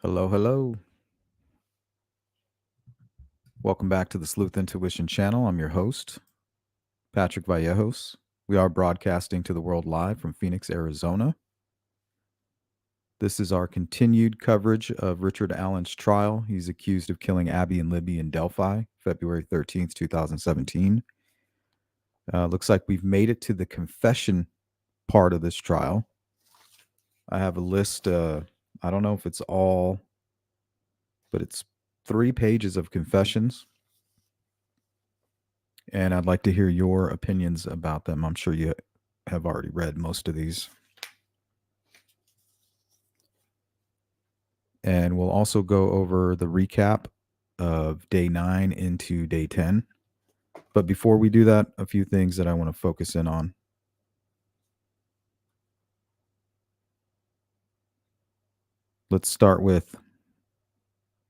Hello, hello. Welcome back to the Sleuth Intuition channel. I'm your host, Patrick Vallejos. We are broadcasting to the world live from Phoenix, Arizona. This is our continued coverage of Richard Allen's trial. He's accused of killing Abby and Libby in Delphi, February 13th, 2017. Looks like we've made it to the confession part of this trial. I have a list. I don't know if it's all, but it's 3 pages of confessions. And I'd like to hear your opinions about them. I'm sure you have already read most of these. And we'll also go over the recap of day 9 into day 10. But before we do that, a few things that I want to focus in on. Let's start with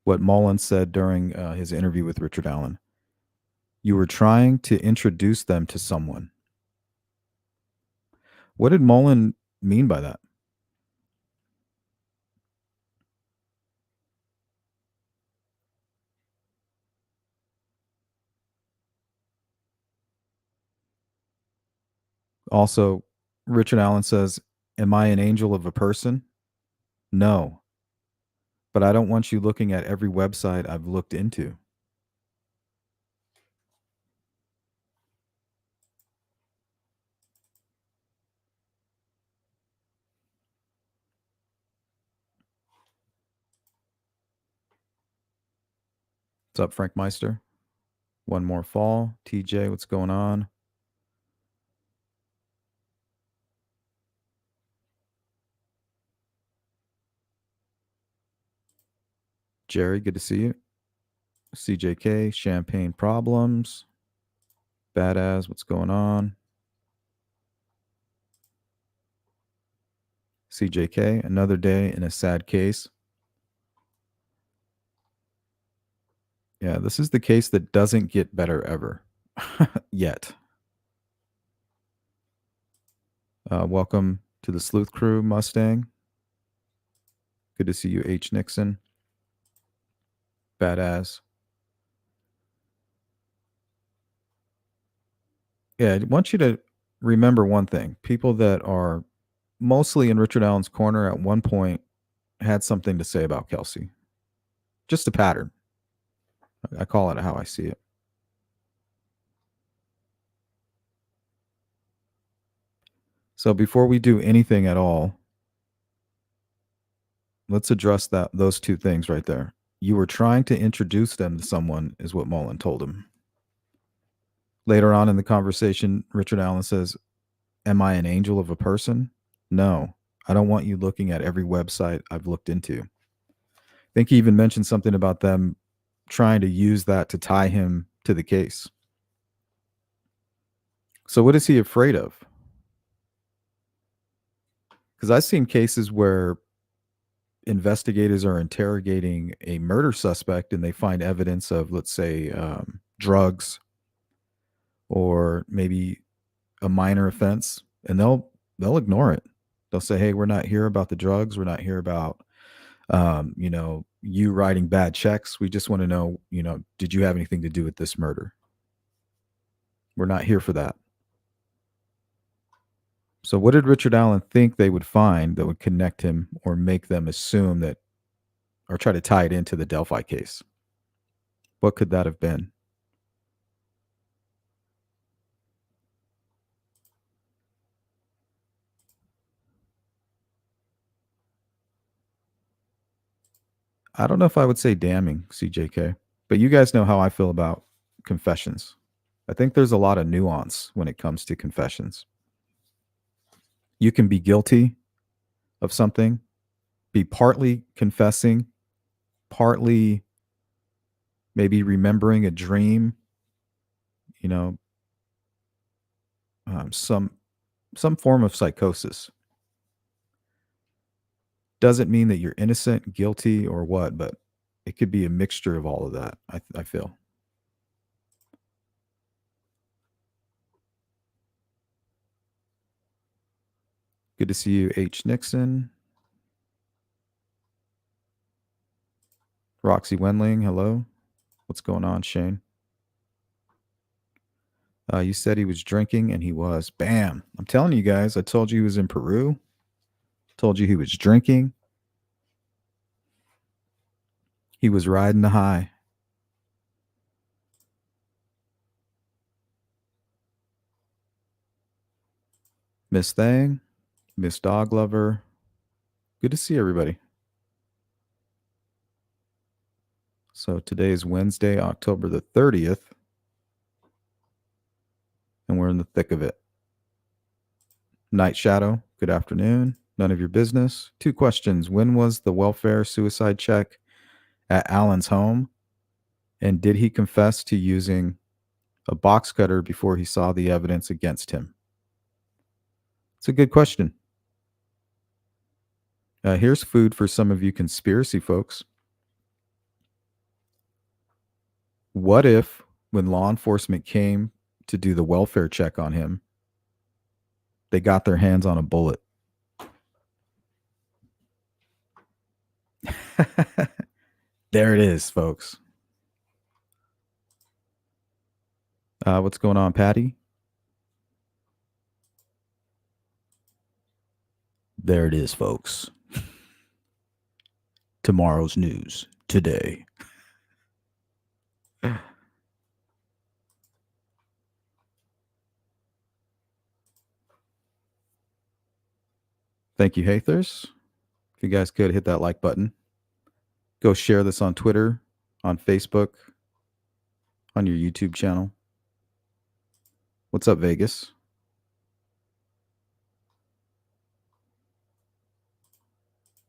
what Mullen said during his interview with Richard Allen. You were trying to introduce them to someone. What did Mullen mean by that? Also, Richard Allen says, am I an angel of a person? No, but I don't want you looking at every website I've looked into. What's up, Frank Meister? One more fall. TJ, what's going on? Jerry, good to see you. CJK, Champagne Problems. Badass, what's going on? CJK, another day in a sad case. Yeah, this is the case that doesn't get better ever. Yet. Welcome to the Sleuth Crew, Mustang. Good to see you, H. Nixon. Badass. Yeah, I want you to remember one thing. People that are mostly in Richard Allen's corner at one point had something to say about Kelsey. Just a pattern. I call it how I see it. So before we do anything at all, let's address those two things right there. You were trying to introduce them to someone, is what Mullen told him. Later on in the conversation, Richard Allen says, am I an angel of a person? No, I don't want you looking at every website I've looked into. I think he even mentioned something about them trying to use that to tie him to the case. So what is he afraid of? Because I've seen cases where investigators are interrogating a murder suspect and they find evidence of, let's say, drugs or maybe a minor offense, and they'll ignore it. They'll say, "Hey, we're not here about the drugs. We're not here about you writing bad checks. We just want to know, did you have anything to do with this murder? We're not here for that." So, what did Richard Allen think they would find that would connect him or make them assume that, or try to tie it into the Delphi case? What could that have been? I don't know if I would say damning, CJK, but you guys know how I feel about confessions. I think there's a lot of nuance when it comes to confessions. You can be guilty of something, be partly confessing, partly maybe remembering a dream, you know, some form of psychosis. Doesn't mean that you're innocent, guilty, or what, but it could be a mixture of all of that. I feel. Good to see you, H. Nixon. Roxy Wendling, hello. What's going on, Shane? You said he was drinking, and he was. Bam. I'm telling you guys, I told you he was in Peru. Told you he was drinking. He was riding the high. Miss Thang, Miss Dog Lover. Good to see everybody. So today is Wednesday, October the 30th, and we're in the thick of it. Night Shadow, good afternoon. None of your business. 2 questions. When was the welfare suicide check at Alan's home? And did he confess to using a box cutter before he saw the evidence against him? It's a good question. Here's food for some of you conspiracy folks. What if, when law enforcement came to do the welfare check on him, they got their hands on a bullet? There it is, folks. What's going on, Patty? There it is, folks. Tomorrow's news today. Thank you, Hathers. If you guys could hit that like button. Go share this on Twitter, on Facebook, on your YouTube channel. What's up, Vegas?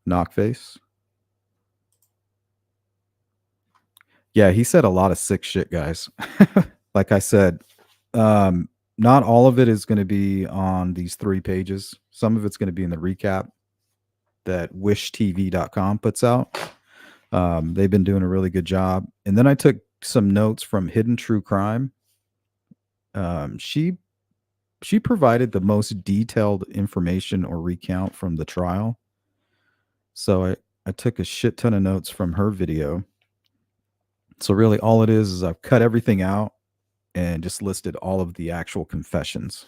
Knockface. Yeah, he said a lot of sick shit, guys. Like I said, not all of it is going to be on these 3 pages. Some of it's going to be in the recap that wishtv.com puts out. They've been doing a really good job. And then I took some notes from Hidden True Crime. She provided the most detailed information or recount from the trial. So I took a shit ton of notes from her video. So really all it is I've cut everything out and just listed all of the actual confessions.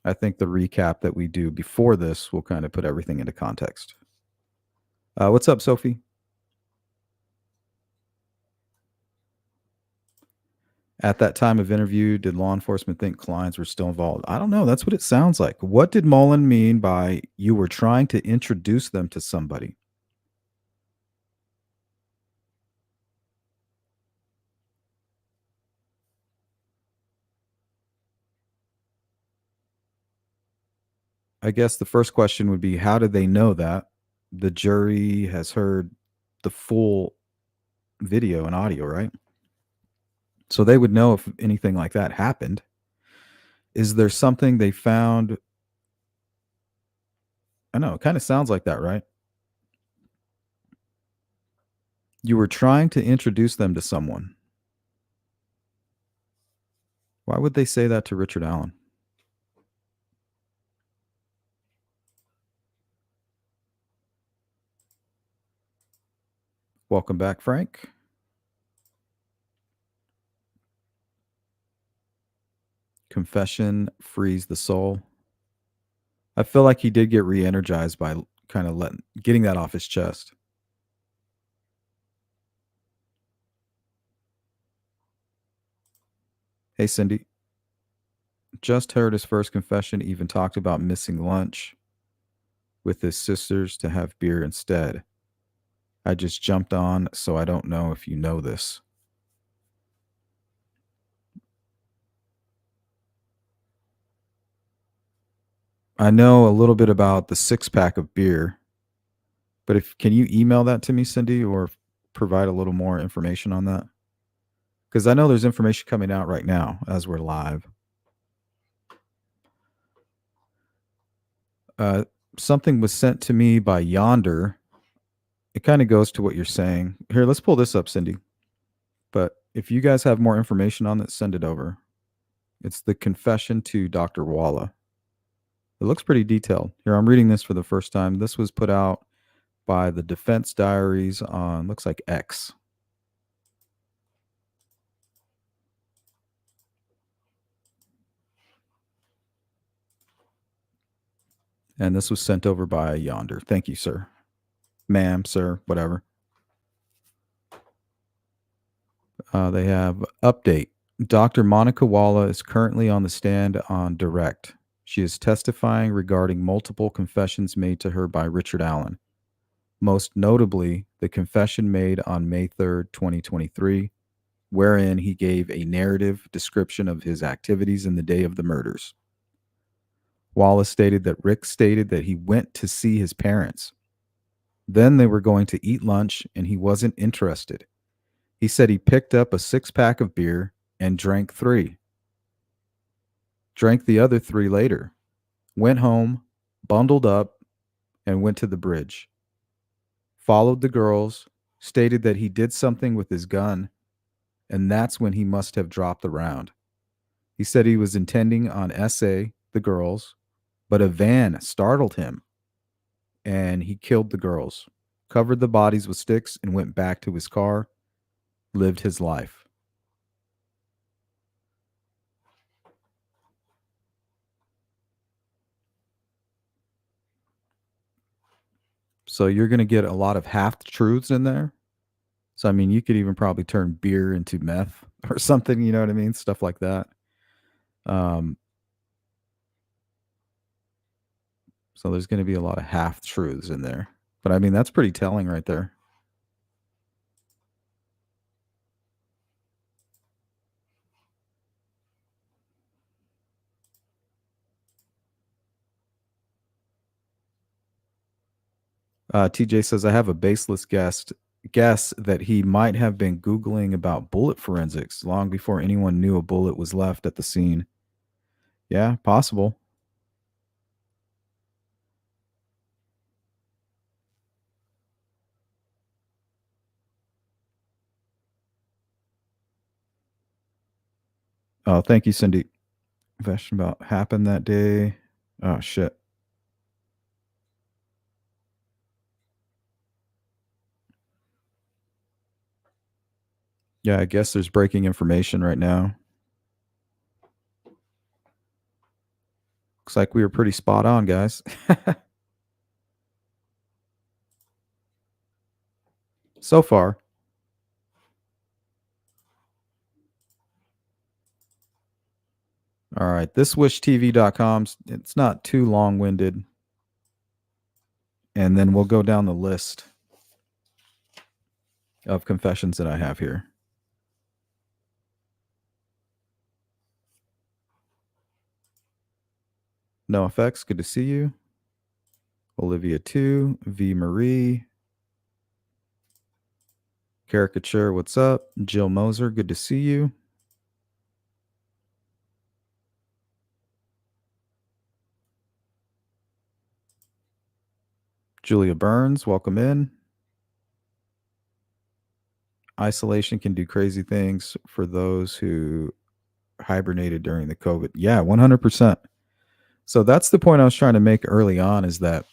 I think the recap that we do before this will kind of put everything into context. What's up, Sophie? At that time of interview, did law enforcement think clients were still involved? I don't know. That's what it sounds like. What did Mullen mean by you were trying to introduce them to somebody? I guess the first question would be, how did they know that? The jury has heard the full video and audio, right? So they would know if anything like that happened. Is there something they found? I know, it kind of sounds like that, right? You were trying to introduce them to someone. Why would they say that to Richard Allen? Welcome back, Frank. Confession frees the soul. I feel like he did get re-energized by kind of getting that off his chest. Hey, Cindy. Just heard his first confession, even talked about missing lunch with his sisters to have beer instead. I just jumped on, so I don't know if you know this. I know a little bit about the 6-pack of beer, but can you email that to me, Cindy, or provide a little more information on that? Because I know there's information coming out right now as we're live. Something was sent to me by Yonder. It kind of goes to what you're saying. Here, let's pull this up, Cindy. But if you guys have more information on it, send it over. It's the confession to Dr. Walla. It looks pretty detailed. Here, I'm reading this for the first time. This was put out by the Defense Diaries on, looks like X. And this was sent over by Yonder. Thank you, sir. Ma'am, sir, whatever. They have update. Dr. Monica Walla is currently on the stand on direct. She is testifying regarding multiple confessions made to her by Richard Allen, most notably the confession made on May 3rd, 2023, wherein he gave a narrative description of his activities in the day of the murders. Wallace stated that Rick stated that he went to see his parents. Then they were going to eat lunch and he wasn't interested. He said he picked up a 6-pack of beer and drank 3. Drank the other 3 later. Went home, bundled up, and went to the bridge. Followed the girls, stated that he did something with his gun, and that's when he must have dropped the round. He said he was intending on SA the girls, but a van startled him and he killed the girls, covered the bodies with sticks, and went back to his car, lived his life. So you're going to get a lot of half truths in there. So, I mean, you could even probably turn beer into meth or something, you know what I mean? Stuff like that. Um, so there's going to be a lot of half truths in there. But I mean, that's pretty telling right there. TJ says, I have a baseless guess that he might have been Googling about bullet forensics long before anyone knew a bullet was left at the scene. Yeah, possible. Oh, thank you, Cindy. Question about happened that day. Oh, shit. Yeah, I guess there's breaking information right now. Looks like we were pretty spot on, guys. So far. All right. Thiswishtv.com. It's not too long winded. And then we'll go down the list of confessions that I have here. No effects. Good to see you. Olivia 2. V. Marie. Caricature. What's up? Jill Moser. Good to see you. Julia Burns. Welcome in. Isolation can do crazy things for those who hibernated during the COVID. Yeah, 100%. So that's the point I was trying to make early on, is that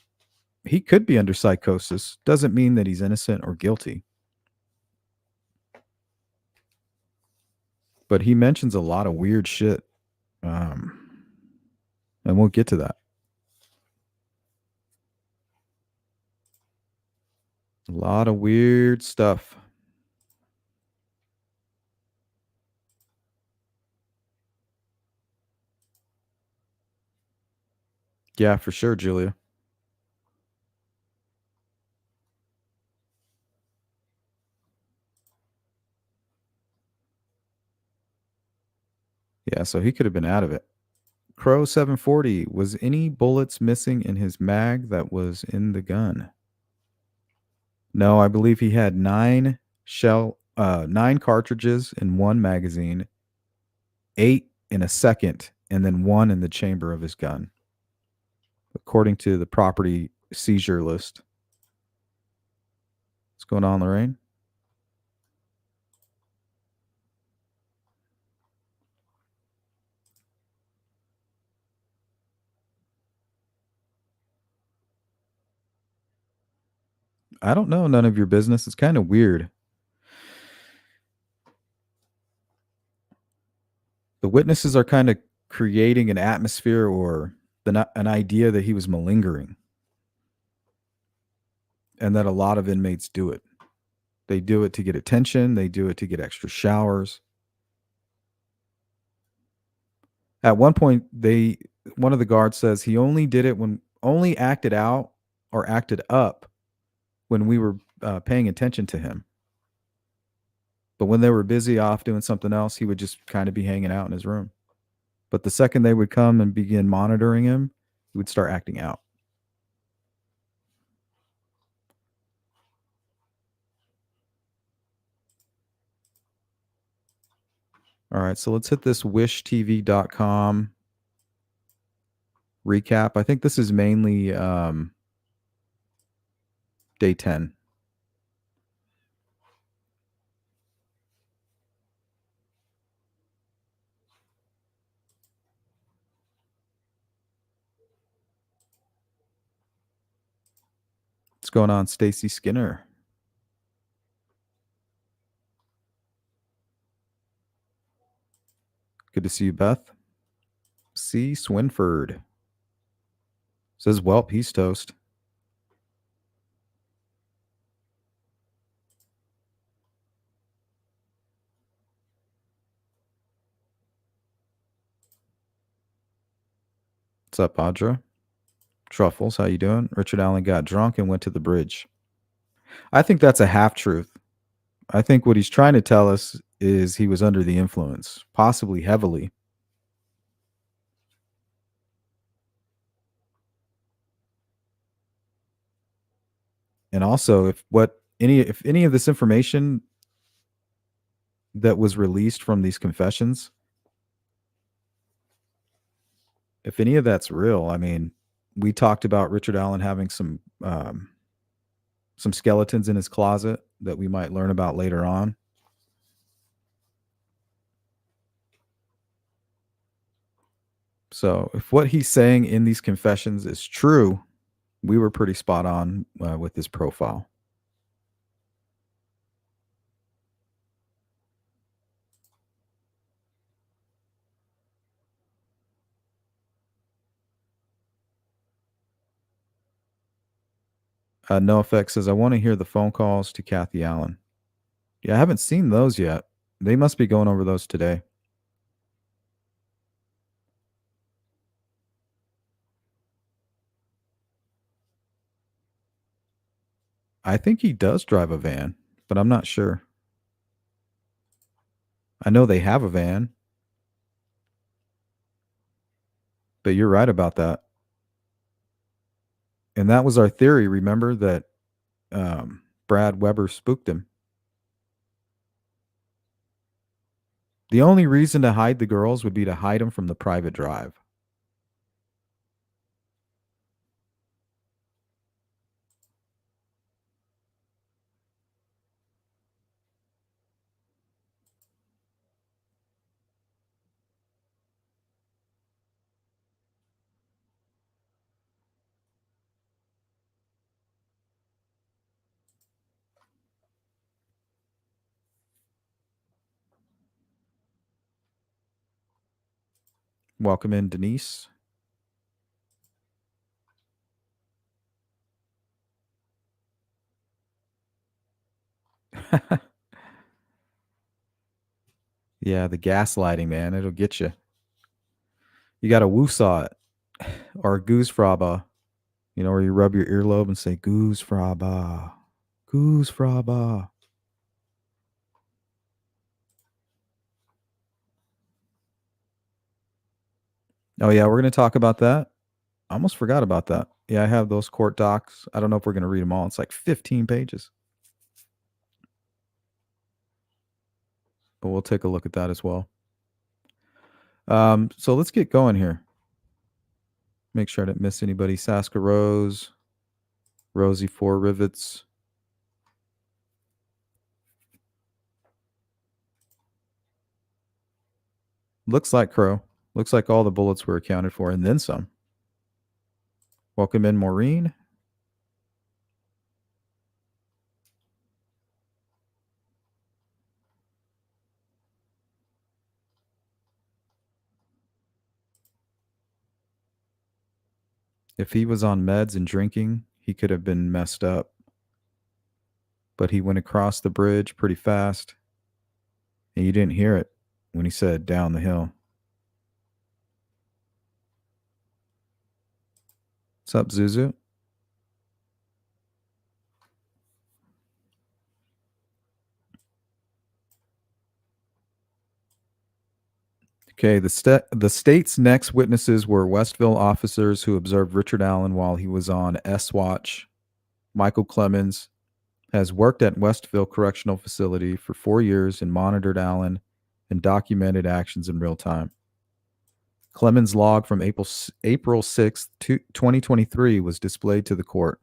he could be under psychosis. Doesn't mean that he's innocent or guilty. But he mentions a lot of weird shit. And we'll get to that. A lot of weird stuff. Yeah, for sure, Julia. Yeah, so he could have been out of it. Crow 740, was any bullets missing in his mag that was in the gun? No, I believe he had 9 cartridges in one magazine, 8 in a second, and then 1 in the chamber of his gun, according to the property seizure list. What's going on, Lorraine? I don't know. None of your business. It's kind of weird. The witnesses are kind of creating an atmosphere or an idea that he was malingering, and that a lot of inmates do it. They do it to get attention. They do it to get extra showers. At one point, one of the guards says he only did it when only acted out or acted up when we were paying attention to him. But when they were busy off doing something else, he would just kind of be hanging out in his room. But the second they would come and begin monitoring him, he would start acting out. All right, so let's hit this wishtv.com recap. I think this is mainly day 10. What's going on, Stacy Skinner? Good to see you, Beth. C. Swinford says, "Welp, he's toast." What's up, Audra? Truffles, how you doing? Richard Allen got drunk and went to the bridge. I think that's a half truth. I think what he's trying to tell us is he was under the influence, possibly heavily. And also, if any of this information that was released from these confessions, if any of that's real, I mean, we talked about Richard Allen having some skeletons in his closet that we might learn about later on. So if what he's saying in these confessions is true, we were pretty spot on with his profile. No Effect says, "I want to hear the phone calls to Kathy Allen." Yeah, I haven't seen those yet. They must be going over those today. I think he does drive a van, but I'm not sure. I know they have a van, but you're right about that. And that was our theory. Remember that Brad Weber spooked him. The only reason to hide the girls would be to hide them from the private drive. Welcome in, Denise. Yeah, the gaslighting, man. It'll get you. You got to woosaw it or goose fraba, where you rub your earlobe and say goose fraba, goose fraba. Oh, yeah, we're going to talk about that. I almost forgot about that. Yeah, I have those court docs. I don't know if we're going to read them all. It's like 15 pages. But we'll take a look at that as well. So let's get going here. Make sure I didn't miss anybody. Saska Rose, Rosie Four Rivets. Looks like Crow. Looks like all the bullets were accounted for and then some. Welcome in, Maureen. If he was on meds and drinking, he could have been messed up. But he went across the bridge pretty fast, and you didn't hear it when he said down the hill. What's up, Zuzu? Okay, the state's next witnesses were Westville officers who observed Richard Allen while he was on S Watch. Michael Clemens has worked at Westville Correctional Facility for 4 years and monitored Allen and documented actions in real time. Clemens' log from April 6, 2023 was displayed to the court.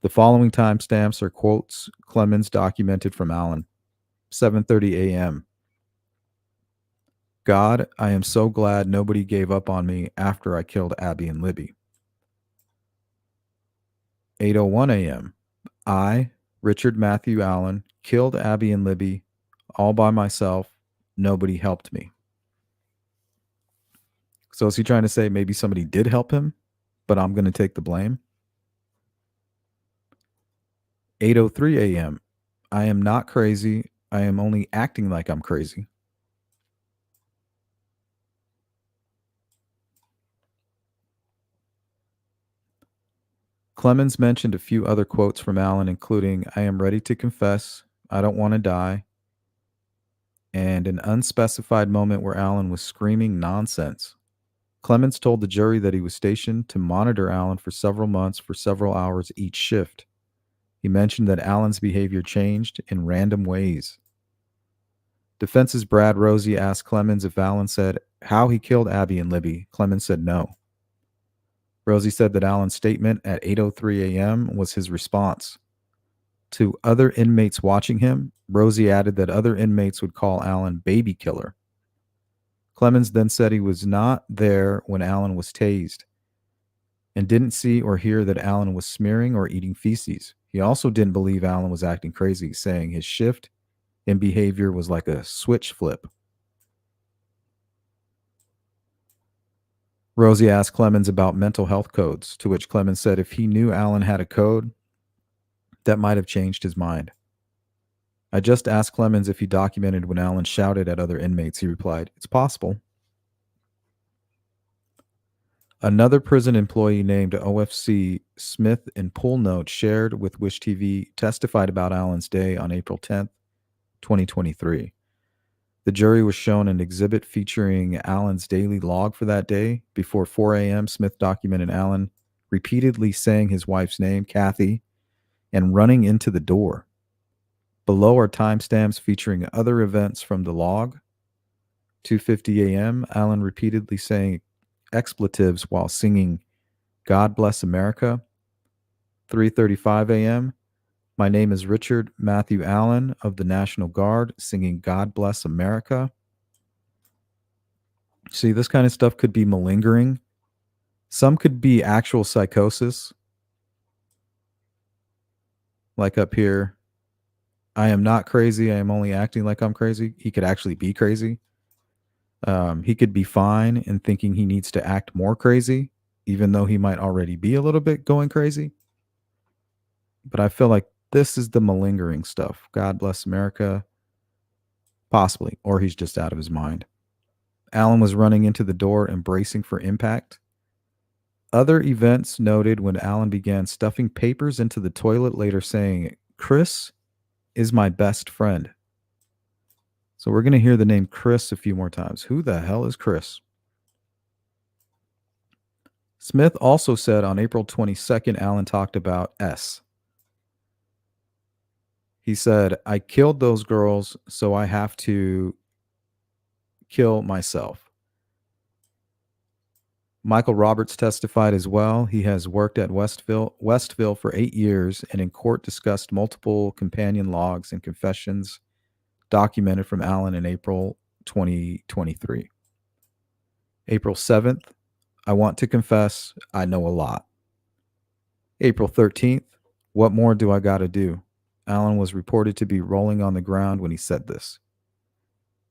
The following timestamps are quotes Clemens documented from Allen. 7:30 a.m. God, I am so glad nobody gave up on me after I killed Abby and Libby. 8:01 a.m. I, Richard Matthew Allen, killed Abby and Libby all by myself. Nobody helped me. So is he trying to say maybe somebody did help him, but I'm going to take the blame? 8:03 a.m. I am not crazy. I am only acting like I'm crazy. 8:00 Clemens mentioned a few other quotes from Allen, including, I am ready to confess, I don't want to die, and an unspecified moment where Allen was screaming nonsense. Clemens told the jury that he was stationed to monitor Allen for several months for several hours each shift. He mentioned that Allen's behavior changed in random ways. Defense's Brad Rosie asked Clemens if Allen said how he killed Abby and Libby. Clemens said no. Rosie said that Allen's statement at 8:03 a.m. was his response. To other inmates watching him, Rosie added that other inmates would call Allen baby killer. Clemens then said he was not there when Allen was tased and didn't see or hear that Allen was smearing or eating feces. He also didn't believe Allen was acting crazy, saying his shift in behavior was like a switch flip. Rosie asked Clemens about mental health codes, to which Clemens said if he knew Allen had a code, that might have changed his mind. I just asked Clemens if he documented when Allen shouted at other inmates. He replied, it's possible. Another prison employee named OFC Smith in Pool Note shared with Wish TV testified about Allen's day on April 10th, 2023. The jury was shown an exhibit featuring Allen's daily log for that day. Before 4 a.m., Smith documented Allen repeatedly saying his wife's name, Kathy, and running into the door. Below are timestamps featuring other events from the log. 2:50 a.m., Allen repeatedly saying expletives while singing God Bless America. 3:35 a.m., my name is Richard Matthew Allen of the National Guard, singing God Bless America. See, this kind of stuff could be malingering. Some could be actual psychosis. Like up here, I am not crazy. I am only acting like I'm crazy. He could actually be crazy. He could be fine and thinking he needs to act more crazy, even though he might already be a little bit going crazy. But I feel like this is the malingering stuff. God Bless America. Possibly. Or he's just out of his mind. Allen was running into the door and bracing for impact. Other events noted when Allen began stuffing papers into the toilet, later saying, Chris is my best friend. So we're going to hear the name Chris a few more times. Who the hell is Chris? Smith also said on April 22nd, Allen talked about S. He said, I killed those girls, so I have to kill myself. Michael Roberts testified as well. He has worked at Westville for 8 years and in court discussed multiple companion logs and confessions documented from Allen in April 2023. April 7th, I want to confess, I know a lot. April 13th, what more do I got to do? Allen was reported to be rolling on the ground when he said this.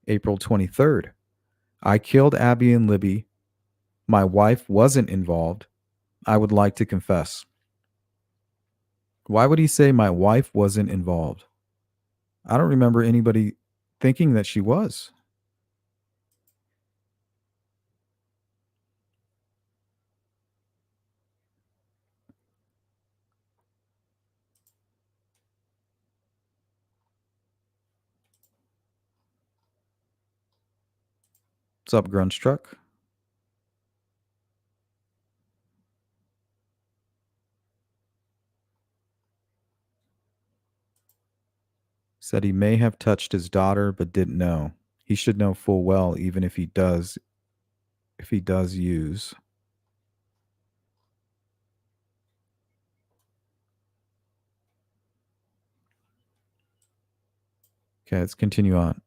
April 23rd, I killed Abby and Libby. My wife wasn't involved. I would like to confess. Why would he say my wife wasn't involved? I don't remember anybody thinking that she was. What's up, Grunge Truck? Said he may have touched his daughter but didn't know. He should know full well, even if he does use. Okay, let's continue on.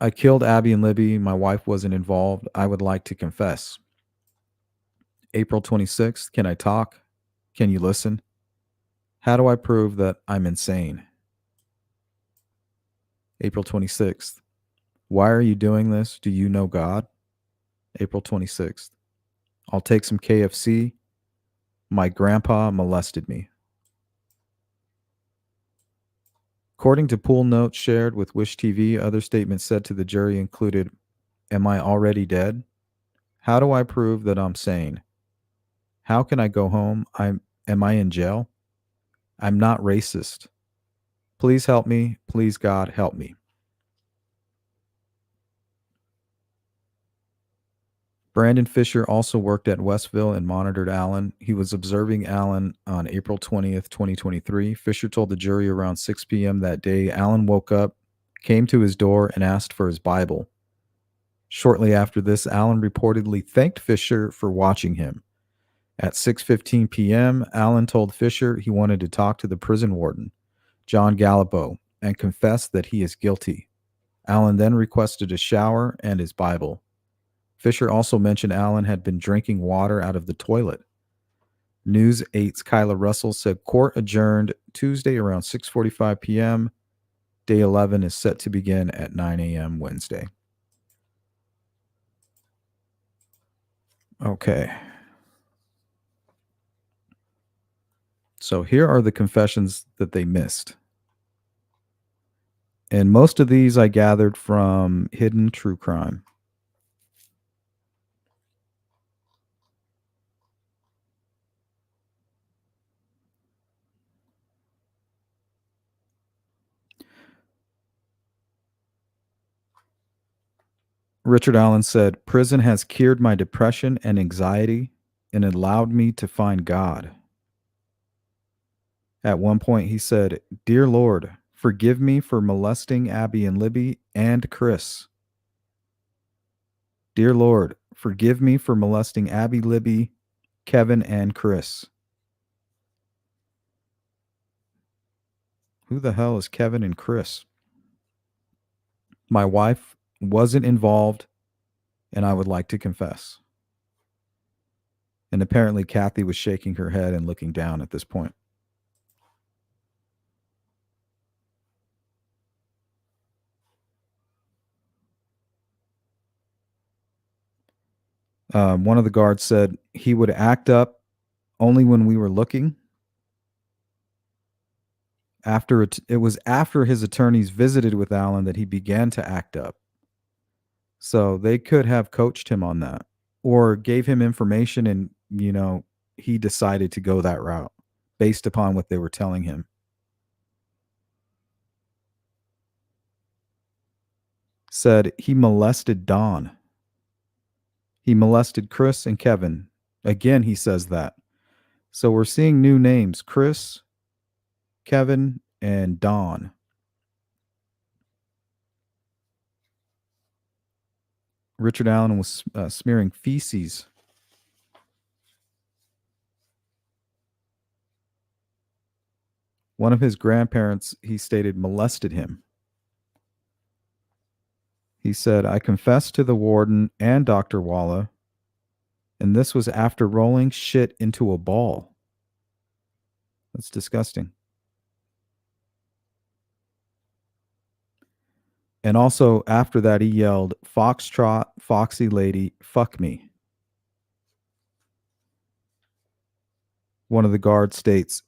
I killed Abby and Libby. My wife wasn't involved. I would like to confess. April 26th. Can I talk? Can you listen? How do I prove that I'm insane? April 26th. Why are you doing this? Do you know God? April 26th. I'll take some KFC. My grandpa molested me. According to pool notes shared with Wish TV, other statements said to the jury included, am I already dead? How do I prove that I'm sane? How can I go home? Am I in jail? I'm not racist. Please help me. Please, God, help me. Brandon Fisher also worked at Westville and monitored Allen. He was observing Allen on April 20th, 2023. Fisher told the jury around 6 p.m. that day Allen woke up, came to his door, and asked for his Bible. Shortly after this, Allen reportedly thanked Fisher for watching him. At 6:15 p.m., Allen told Fisher he wanted to talk to the prison warden, John Gallipo, and confessed that he is guilty. Allen then requested a shower and his Bible. Fisher also mentioned Allen had been drinking water out of the toilet. News 8's Kyla Russell said court adjourned Tuesday around 6:45 p.m. Day 11 is set to begin at 9 a.m. Wednesday. Okay. So here are the confessions that they missed. And most of these I gathered from Hidden True Crime. Richard Allen said, prison has cured my depression and anxiety and allowed me to find God. At one point, he said, dear Lord, forgive me for molesting Abby and Libby and Chris. Dear Lord, forgive me for molesting Abby, Libby, Kevin, and Chris. Who the hell is Kevin and Chris? My wife wasn't involved, and I would like to confess. And apparently, Kathy was shaking her head and looking down at this point. One of the guards said he would act up only when we were looking. It was after his attorneys visited with Allen that he began to act up. So they could have coached him on that or gave him information and, he decided to go that route based upon what they were telling him. Said he molested Dawn. He molested Chris and Kevin. Again, he says that. So we're seeing new names, Chris, Kevin, and Dawn. Richard Allen was smearing feces. One of his grandparents, he stated, molested him. He said, I confessed to the warden and Dr. Walla, and this was after rolling shit into a ball. That's disgusting. And also after that, he yelled, Foxtrot, Foxy Lady, fuck me. One of the guards states,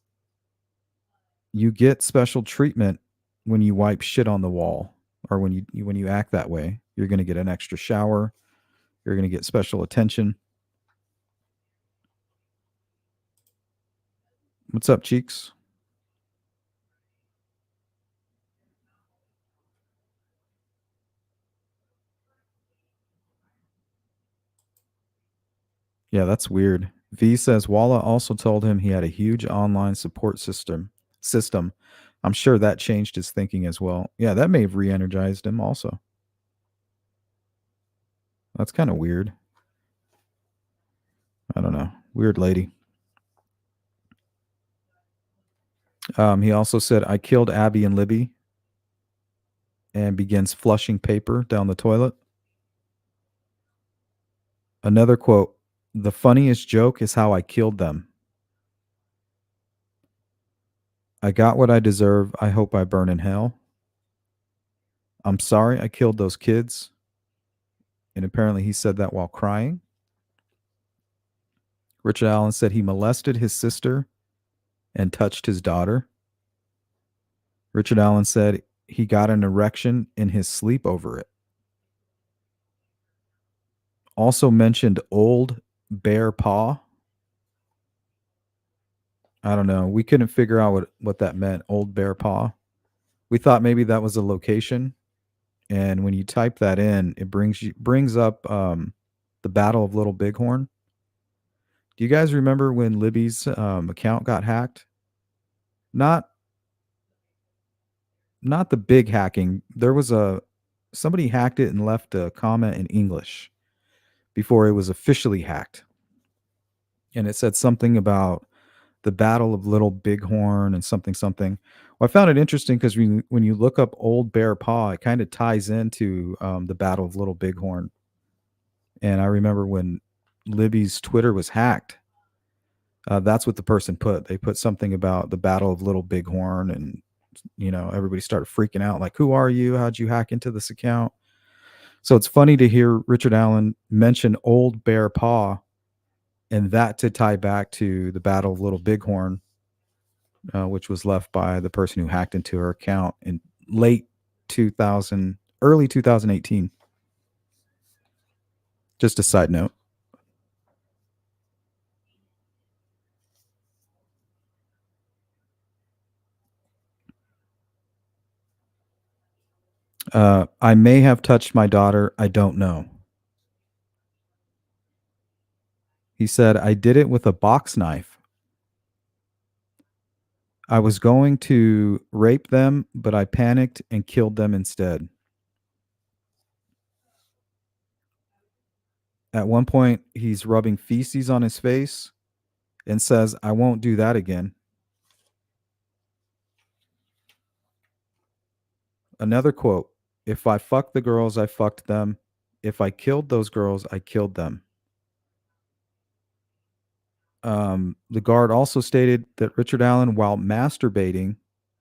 "You get special treatment when you wipe shit on the wall, or when you act that way. You're going to get an extra shower. You're going to get special attention." What's up, Cheeks? Yeah, that's weird. V says Walla also told him he had a huge online support system. I'm sure that changed his thinking as well. Yeah, that may have re-energized him also. That's kind of weird. I don't know. Weird lady. He also said, "I killed Abby and Libby," and begins flushing paper down the toilet. Another quote, "The funniest joke is how I killed them. I got what I deserve. I hope I burn in hell. I'm sorry I killed those kids." And apparently he said that while crying. Richard Allen said he molested his sister and touched his daughter. Richard Allen said he got an erection in his sleep over it. Also mentioned old bear paw. I don't know. We couldn't figure out what that meant, old bear paw. We thought maybe that was a location. And when you type that in, it brings up the Battle of Little Bighorn. Do you guys remember when Libby's account got hacked? Not not the big hacking. There was a somebody hacked it and left a comment in English before it was officially hacked. And it said something about the Battle of Little Bighorn and something something. Well, I found it interesting because when you look up Old Bear Paw, it kind of ties into the Battle of Little Bighorn. And I remember when Libby's Twitter was hacked, that's what the person put. They put something about the Battle of Little Bighorn, and everybody started freaking out, like, "Who are you? How'd you hack into this account?" So it's funny to hear Richard Allen mention Old Bear Paw, and that to tie back to the Battle of Little Bighorn, which was left by the person who hacked into her account in late 2000, early 2018. Just a side note. I may have touched my daughter. I don't know. He said, "I did it with a box knife. I was going to rape them, but I panicked and killed them instead." At one point, he's rubbing feces on his face and says, "I won't do that again." Another quote, "If I fucked the girls, I fucked them. If I killed those girls, I killed them." The guard also stated that Richard Allen, while masturbating,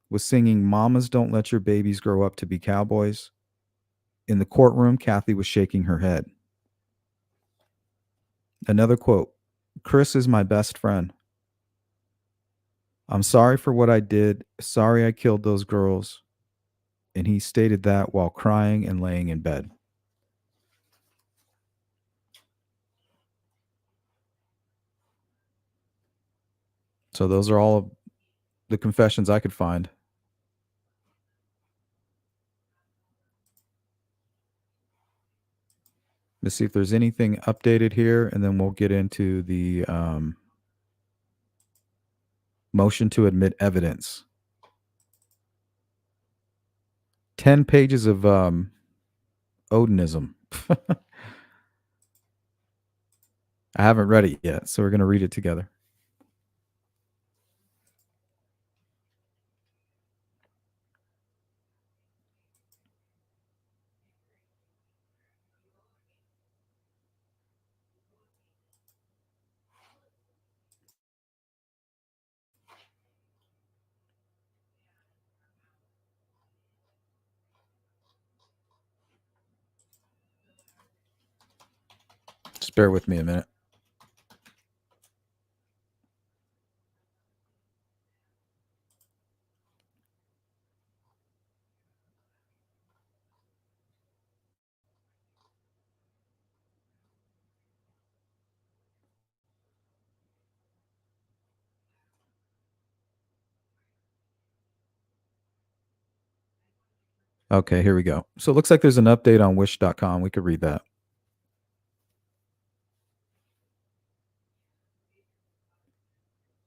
was singing "Mamas Don't Let Your Babies Grow Up to Be Cowboys." In the courtroom, Kathy was shaking her head. Another quote, "Chris is my best friend. I'm sorry for what I did. Sorry I killed those girls." And he stated that while crying and laying in bed. So those are all of the confessions I could find. Let's see if there's anything updated here, and then we'll get into the motion to admit evidence. 10 pages of Odinism. I haven't read it yet, so we're going to read it together. Just bear with me a minute. Okay, here we go. So it looks like there's an update on wish.com. We could read that.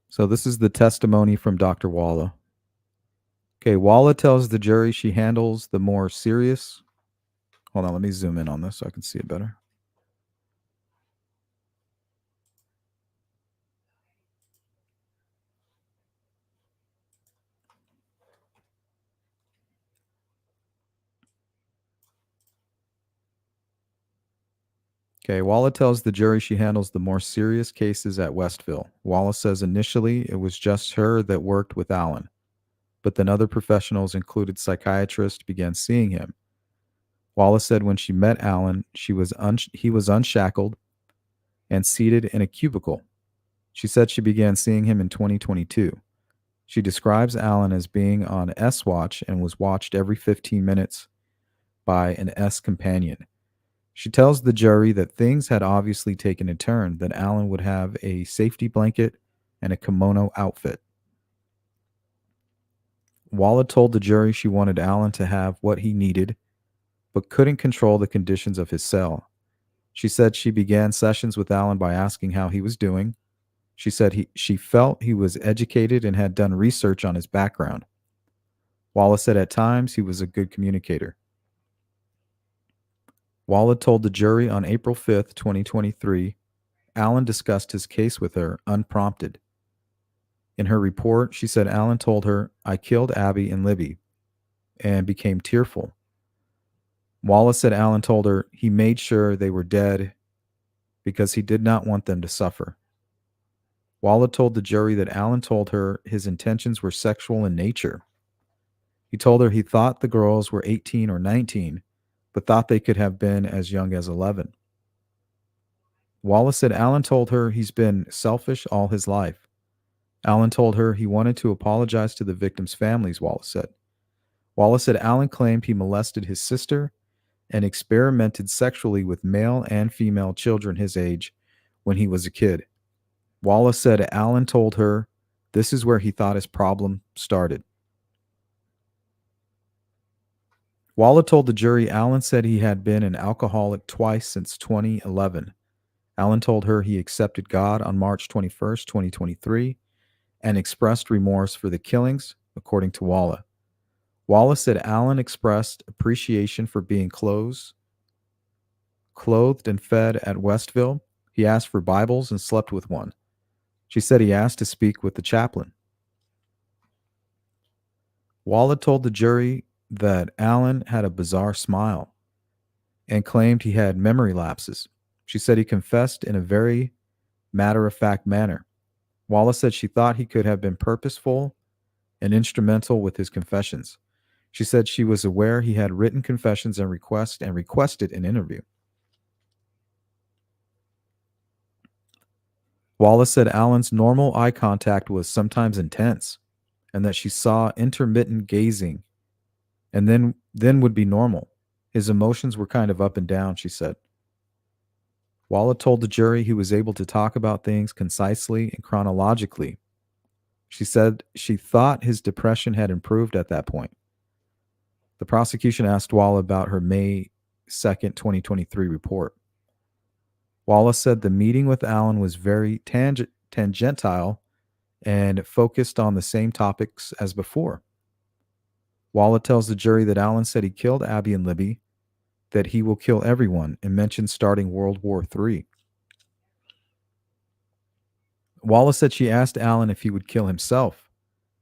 So this is the testimony from Dr. Walla. Okay, Walla tells the jury she handles the more serious. Hold on, let me zoom in on this so I can see it better. Okay, Walla tells the jury she handles the more serious cases at Westville. Walla says initially it was just her that worked with Allen, but then other professionals, included psychiatrists, began seeing him. Walla said when she met Allen, he was unshackled and seated in a cubicle. She said she began seeing him in 2022. She describes Allen as being on S Watch and was watched every 15 minutes by an S companion. She tells the jury that things had obviously taken a turn, that Allen would have a safety blanket and a kimono outfit. Walla told the jury she wanted Allen to have what he needed, but couldn't control the conditions of his cell. She said she began sessions with Allen by asking how he was doing. She said she felt he was educated and had done research on his background. Walla said at times he was a good communicator. Walla told the jury on April 5th, 2023, Allen discussed his case with her unprompted. In her report, she said Allen told her, I killed Abby and Libby, and became tearful. Walla said Allen told her he made sure they were dead because he did not want them to suffer. Walla told the jury that Allen told her his intentions were sexual in nature. He told her he thought the girls were 18 or 19, but thought they could have been as young as 11. Walla said Allen told her he's been selfish all his life. Allen told her he wanted to apologize to the victims' families, Walla said. Walla said Allen claimed he molested his sister and experimented sexually with male and female children his age when he was a kid. Walla said Allen told her this is where he thought his problem started. Walla told the jury Allen said he had been an alcoholic twice since 2011. Allen told her he accepted God on March 21st, 2023, and expressed remorse for the killings, according to Walla. Walla said Allen expressed appreciation for being clothed and fed at Westville. He asked for Bibles and slept with one. She said he asked to speak with the chaplain. Walla told the jury that Allen had a bizarre smile and claimed he had memory lapses. She said he confessed in a very matter-of-fact manner. Walla said she thought he could have been purposeful and instrumental with his confessions. She said she was aware he had written confessions and requested an interview. Walla said Allen's normal eye contact was sometimes intense and that she saw intermittent gazing and then would be normal. His emotions were kind of up and down, she said. Walla told the jury he was able to talk about things concisely and chronologically. She said she thought his depression had improved at that point. The prosecution asked Walla about her May 2nd, 2023 report. Walla said the meeting with Allen was very tangential and focused on the same topics as before. Walla tells the jury that Allen said he killed Abby and Libby, that he will kill everyone, and mentioned starting World War III. Walla said she asked Allen if he would kill himself.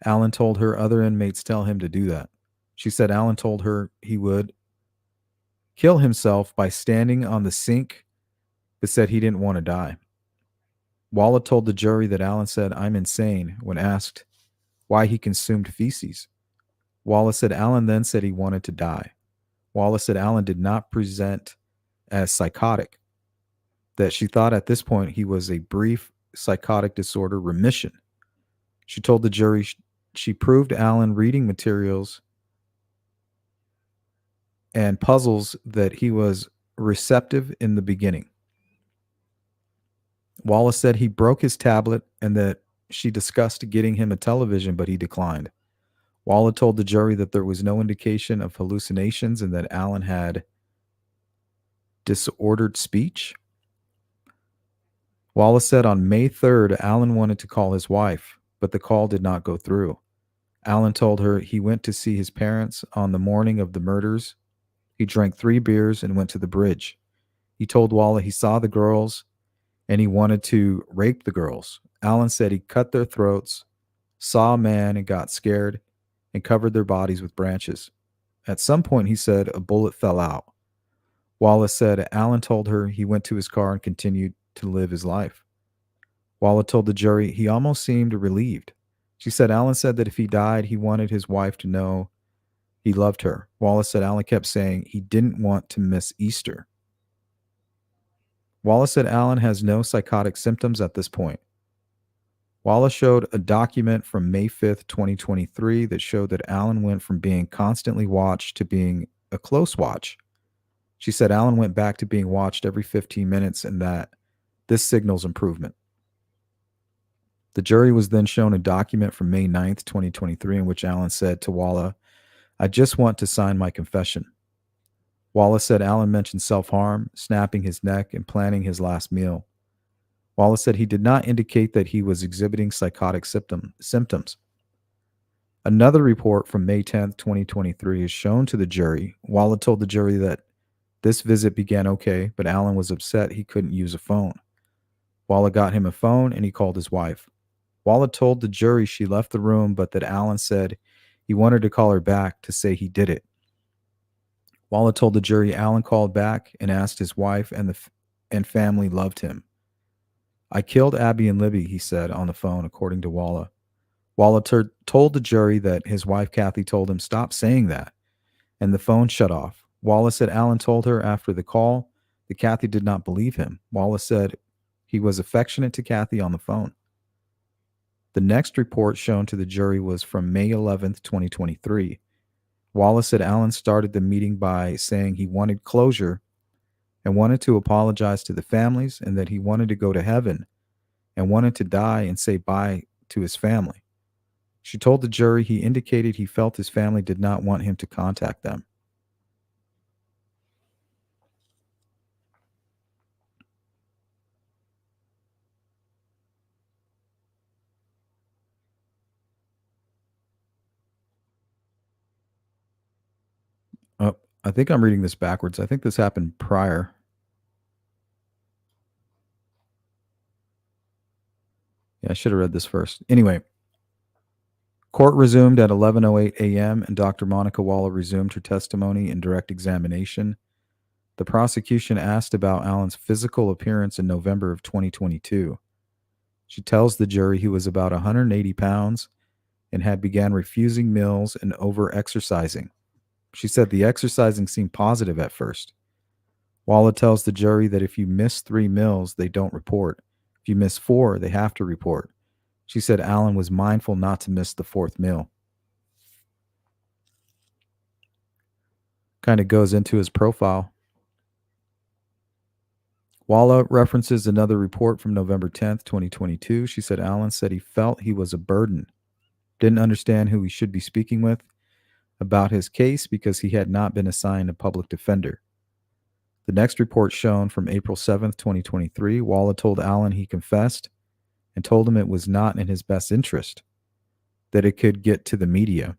Allen told her other inmates tell him to do that. She said Allen told her he would kill himself by standing on the sink, but said he didn't want to die. Walla told the jury that Allen said, I'm insane, when asked why he consumed feces. Walla said Allen then said he wanted to die. Walla said Allen did not present as psychotic, that she thought at this point he was a brief psychotic disorder remission. She told the jury she proved Allen reading materials and puzzles that he was receptive in the beginning. Walla said he broke his tablet and that she discussed getting him a television, but he declined. Walla told the jury that there was no indication of hallucinations and that Allen had disordered speech. Walla said on May 3rd, Allen wanted to call his wife, but the call did not go through. Allen told her he went to see his parents on the morning of the murders. He drank 3 beers and went to the bridge. He told Walla he saw the girls and he wanted to rape the girls. Allen said he cut their throats, saw a man and got scared, and covered their bodies with branches. At some point, he said a bullet fell out. Wallace said Allen told her he went to his car and continued to live his life. Walla told the jury he almost seemed relieved. She said Allen said that if he died, he wanted his wife to know he loved her. Wallace said Allen kept saying he didn't want to miss Easter. Wallace said Allen has no psychotic symptoms at this point. Wallace showed a document from May 5th, 2023 that showed that Allen went from being constantly watched to being a close watch. She said Allen went back to being watched every 15 minutes and that this signals improvement. The jury was then shown a document from May 9th, 2023, in which Allen said to Walla, "I just want to sign my confession." Walla said Allen mentioned self-harm, snapping his neck, and planning his last meal. Walla said he did not indicate that he was exhibiting psychotic symptoms. Another report from May 10th, 2023 is shown to the jury. Walla told the jury that this visit began okay, but Allen was upset he couldn't use a phone. Walla got him a phone and he called his wife. Walla told the jury she left the room, but that Allen said he wanted to call her back to say he did it. Walla told the jury Allen called back and asked his wife and family loved him. "I killed Abby and Libby," he said on the phone, according to Walla. Walla told the jury that his wife Kathy told him stop saying that, and the phone shut off. Walla said Allen told her after the call that Kathy did not believe him. Walla said he was affectionate to Kathy on the phone. The next report shown to the jury was from May 11th, 2023. Walla said Allen started the meeting by saying he wanted closure and wanted to apologize to the families and that he wanted to go to heaven and wanted to die and say bye to his family. She told the jury he indicated he felt his family did not want him to contact them. Oh, I think I'm reading this backwards. I think this happened prior. Yeah, I should have read this first. Anyway, court resumed at 11:08 a.m. and Dr. Monica Walla resumed her testimony in direct examination. The prosecution asked about Allen's physical appearance in November of 2022. She tells the jury he was about 180 pounds and had began refusing meals and over-exercising. She said the exercising seemed positive at first. Walla tells the jury that if you miss 3 meals, they don't report. If you miss 4, they have to report. She said Allen was mindful not to miss the 4th meal. Kind of goes into his profile. Walla references another report from November 10th, 2022. She said Allen said he felt he was a burden, didn't understand who he should be speaking with about his case because he had not been assigned a public defender. The next report shown from April 7th, 2023, Walla told Allen he confessed and told him it was not in his best interest, that it could get to the media.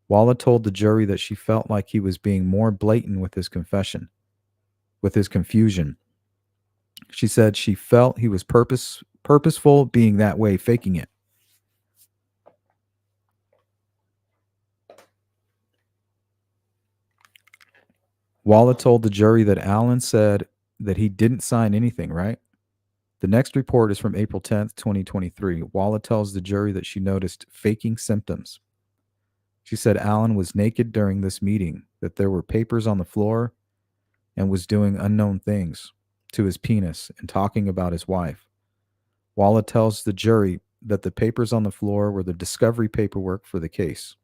Walla told the jury that she felt like he was being more blatant with his confession, with his confusion. She said she felt he was purposeful being that way, faking it. Walla told the jury that Allen said that he didn't sign anything, right? The next report is from April 10th, 2023. Walla tells the jury that she noticed faking symptoms. She said Allen was naked during this meeting, that there were papers on the floor, and was doing unknown things to his penis and talking about his wife. Walla tells the jury that the papers on the floor were the discovery paperwork for the case.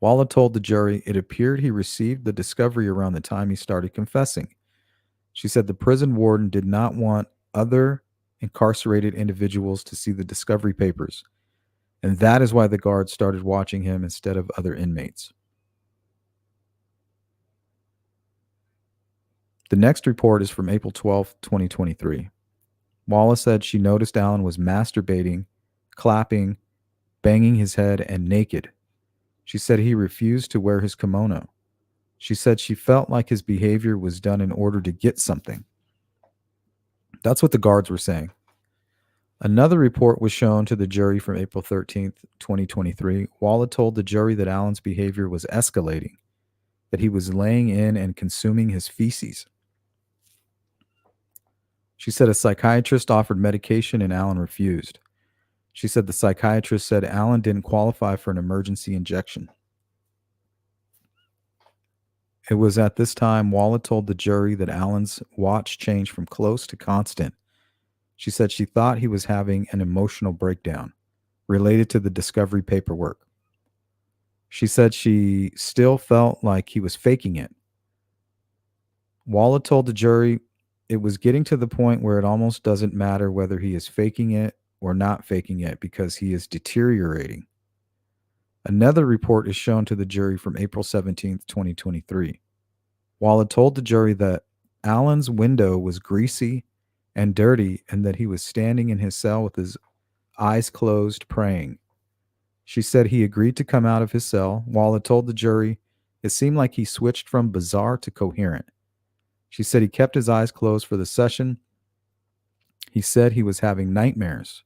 Walla told the jury it appeared he received the discovery around the time he started confessing. She said the prison warden did not want other incarcerated individuals to see the discovery papers And that is why the guards started watching him instead of other inmates. The next report is from April 12th, 2023. Walla said she noticed Allen was masturbating, clapping, banging his head, and naked. She said he refused to wear his kimono. She said she felt like his behavior was done in order to get something. That's what the guards were saying. Another report was shown to the jury from April 13th, 2023. Walla told the jury that Allen's behavior was escalating, that he was laying in and consuming his feces. She said a psychiatrist offered medication and Allen refused. She said the psychiatrist said Allen didn't qualify for an emergency injection. It was at this time Walla told the jury that Allen's watch changed from close to constant. She said she thought he was having an emotional breakdown related to the discovery paperwork. She said she still felt like he was faking it. Walla told the jury it was getting to the point where it almost doesn't matter whether he is faking it or not faking it because he is deteriorating. Another report is shown to the jury from April 17th, 2023. Walla told the jury that Allen's window was greasy and dirty and that he was standing in his cell with his eyes closed praying. She said he agreed to come out of his cell. Walla told the jury it seemed like he switched from bizarre to coherent. She said he kept his eyes closed for the session. He said he was having nightmares.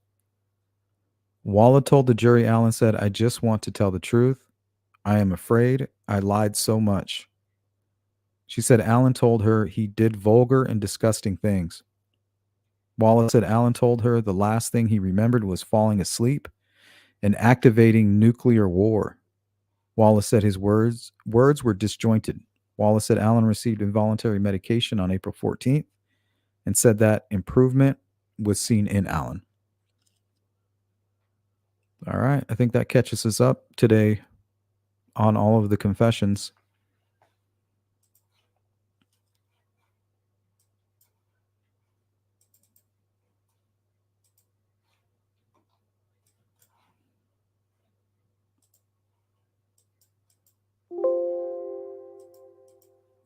Walla told the jury Allen said, I just want to tell the truth. I am afraid I lied so much. She said Allen told her he did vulgar and disgusting things. Walla said Allen told her the last thing he remembered was falling asleep and activating nuclear war. Walla said his words were disjointed. Walla said Allen received involuntary medication on April 14th and said that improvement was seen in Allen. All right, I think that catches us up today on all of the confessions.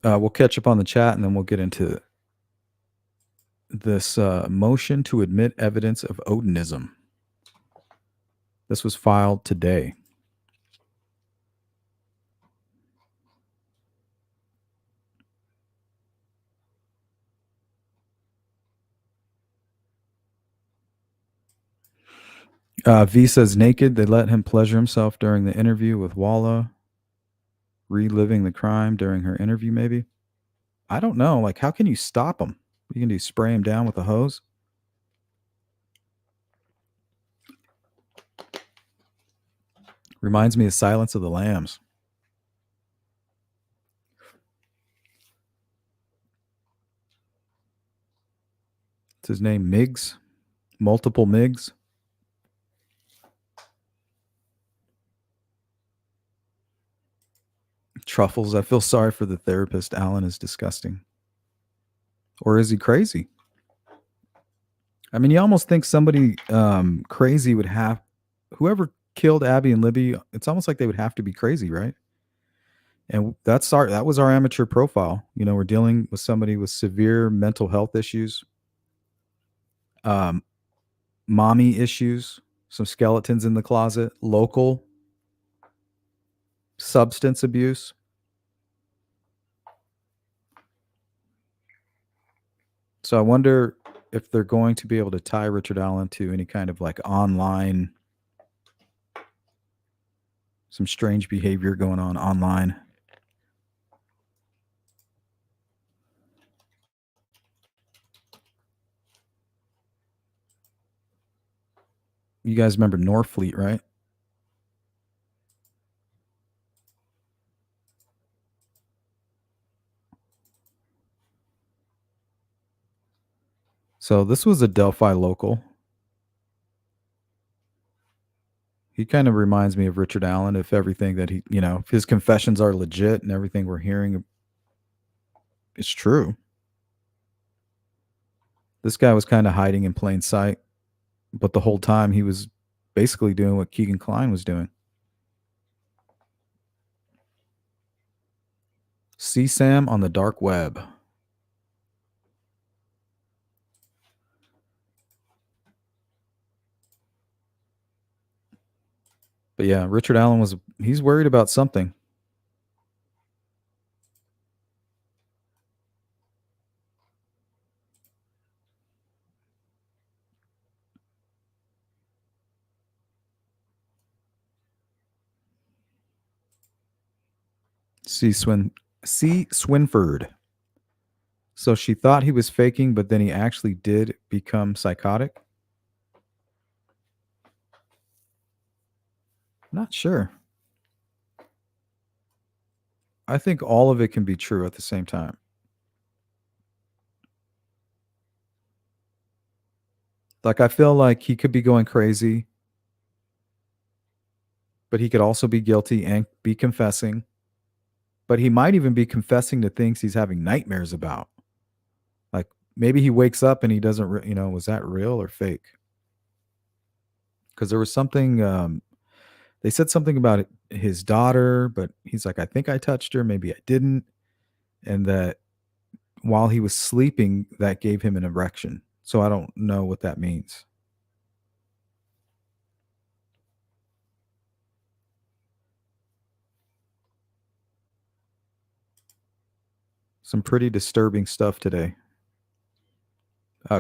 We'll catch up on the chat and then we'll get into this motion to admit evidence of Odinism. This was filed today. V says naked. They let him pleasure himself during the interview with Walla, reliving the crime during her interview, maybe. I don't know. Like, how can you stop him? You can do spray him down with a hose. Reminds me of Silence of the Lambs. What's his name? Miggs? Multiple Miggs? Truffles. I feel sorry for the therapist. Allen is disgusting. Or is he crazy? I mean, you almost think somebody crazy would have, whoever killed Abby and Libby, it's almost like they would have to be crazy, right? And that was our amateur profile. You know, we're dealing with somebody with severe mental health issues, mommy issues, some skeletons in the closet, local substance abuse. So I wonder if they're going to be able to tie Richard Allen to any kind of like online, some strange behavior going on online. You guys remember Norfleet, right? So this was a Delphi local. He kind of reminds me of Richard Allen if everything that he, you know, if his confessions are legit and everything we're hearing is true. This guy was kind of hiding in plain sight, but the whole time he was basically doing what Keegan Kline was doing. CSAM on the dark web. But yeah, Richard Allen he's worried about something. C. Swinford. So she thought he was faking, but then he actually did become psychotic. Not sure. I think all of it can be true at the same time. Like, I feel like he could be going crazy, but he could also be guilty and be confessing. But he might even be confessing to things he's having nightmares about. Like, maybe he wakes up and he doesn't, was that real or fake? Because there was something, they said something about his daughter, but he's like, I think I touched her. Maybe I didn't. And that while he was sleeping, that gave him an erection. So I don't know what that means. Some pretty disturbing stuff today.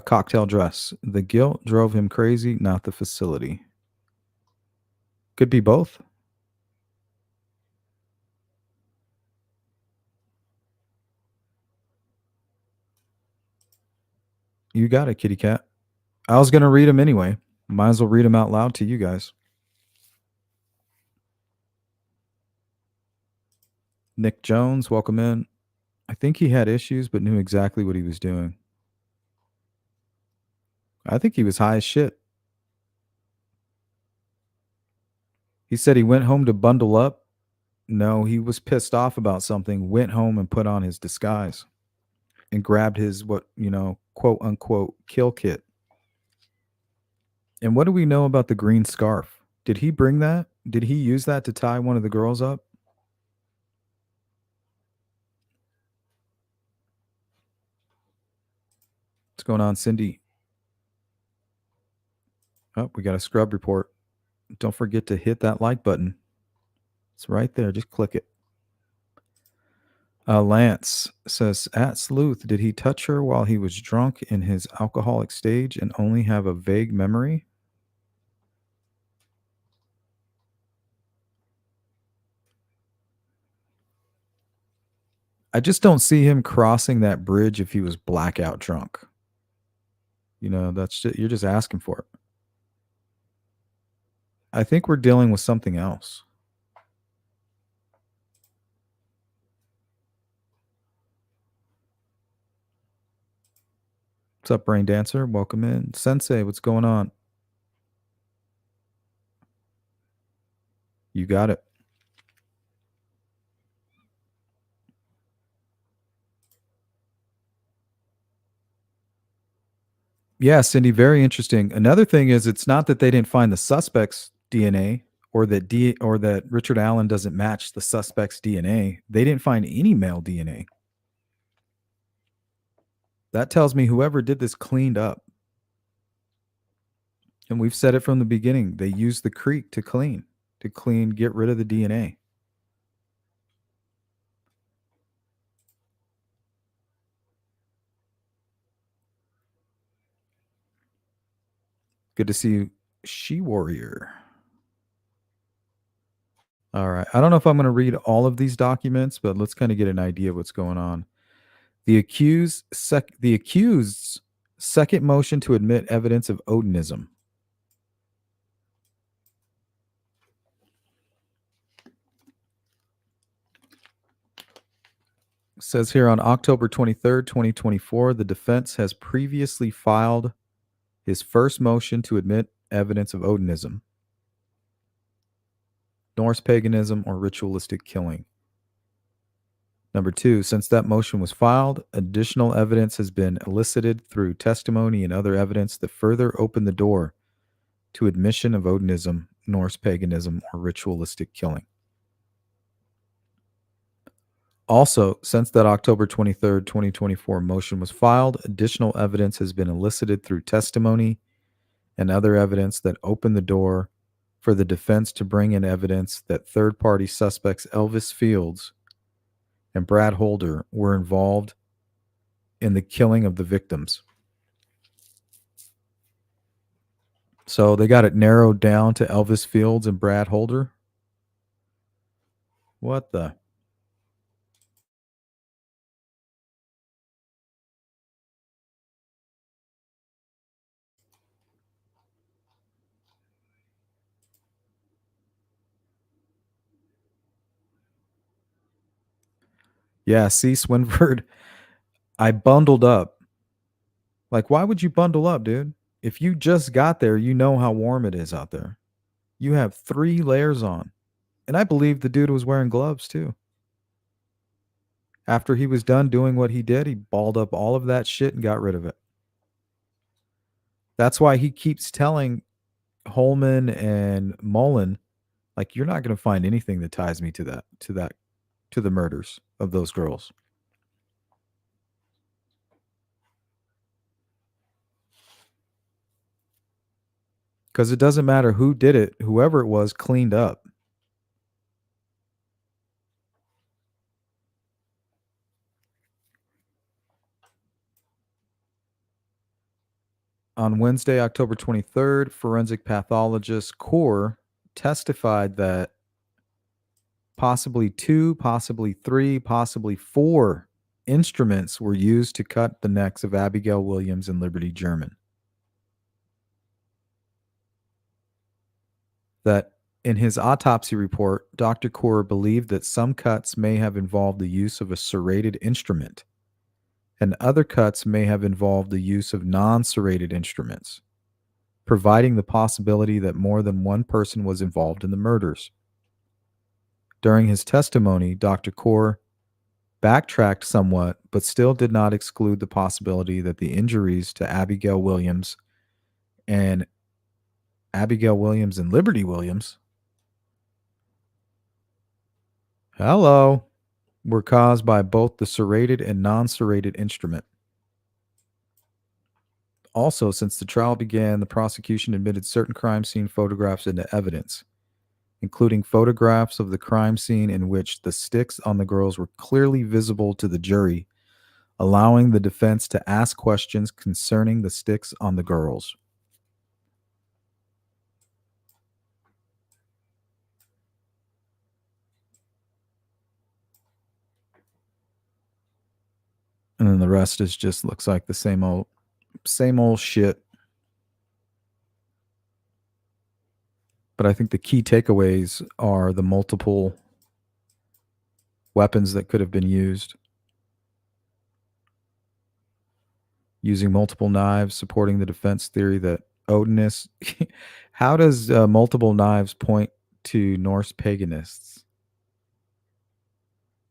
Cocktail dress. The guilt drove him crazy, not the facility. Could be both. You got it, kitty cat. I was going to read them anyway. Might as well read them out loud to you guys. Nick Jones, welcome in. I think he had issues, but knew exactly what he was doing. I think he was high as shit. He said he went home to bundle up. No, he was pissed off about something, went home and put on his disguise and grabbed his, quote unquote, kill kit. And what do we know about the green scarf? Did he bring that? Did he use that to tie one of the girls up? What's going on, Cindy? Oh, we got a scrub report. Don't forget to hit that like button. It's right there. Just click it. Lance says, at Sleuth, did he touch her while he was drunk in his alcoholic stage and only have a vague memory? I just don't see him crossing that bridge if he was blackout drunk. You're just asking for it. I think we're dealing with something else. What's up, Brain Dancer? Welcome in. Sensei, what's going on? You got it. Yeah, Cindy, very interesting. Another thing is it's not that they didn't find the suspect's DNA or that Richard Allen doesn't match the suspect's DNA. They didn't find any male DNA. That tells me whoever did this cleaned up. And we've said it from the beginning. They used the creek to clean, get rid of the DNA. Good to see you, She Warrior. All right. I don't know if I'm going to read all of these documents, but let's kind of get an idea of what's going on. The accused's second motion to admit evidence of Odinism. It says here on October 23rd, 2024, the defense has previously filed his first motion to admit evidence of Odinism, Norse paganism, or ritualistic killing. Number 2, since that motion was filed, additional evidence has been elicited through testimony and other evidence that further opened the door to admission of Odinism, Norse paganism, or ritualistic killing. Also, since that October 23rd, 2024 motion was filed, additional evidence has been elicited through testimony and other evidence that opened the door for the defense to bring in evidence that third party suspects Elvis Fields and Brad Holder were involved in the killing of the victims. So they got it narrowed down to Elvis Fields and Brad Holder. What the? Yeah, see, Swinford, I bundled up. Like, why would you bundle up, dude? If you just got there, you know how warm it is out there. You have 3 layers on. And I believe the dude was wearing gloves too. After he was done doing what he did, he balled up all of that shit and got rid of it. That's why he keeps telling Holman and Mullen, like, you're not going to find anything that ties me to the murders of those girls. Because it doesn't matter who did it, whoever it was cleaned up. On Wednesday, October 23rd, forensic pathologist Kaur testified that possibly 2, possibly 3, possibly 4 instruments were used to cut the necks of Abigail Williams and Liberty German. That in his autopsy report, Dr. Kaur believed that some cuts may have involved the use of a serrated instrument, and other cuts may have involved the use of non-serrated instruments, providing the possibility that more than one person was involved in the murders. During his testimony, Dr. Kaur backtracked somewhat, but still did not exclude the possibility that the injuries to Abigail Williams and Liberty Williams, were caused by both the serrated and non-serrated instrument. Also, since the trial began, the prosecution admitted certain crime scene photographs into evidence, including photographs of the crime scene in which the sticks on the girls were clearly visible to the jury, allowing the defense to ask questions concerning the sticks on the girls. And then the rest is just looks like the same old shit. But I think the key takeaways are the multiple weapons that could have been used. Using multiple knives, supporting the defense theory that Odinist. How does multiple knives point to Norse paganists?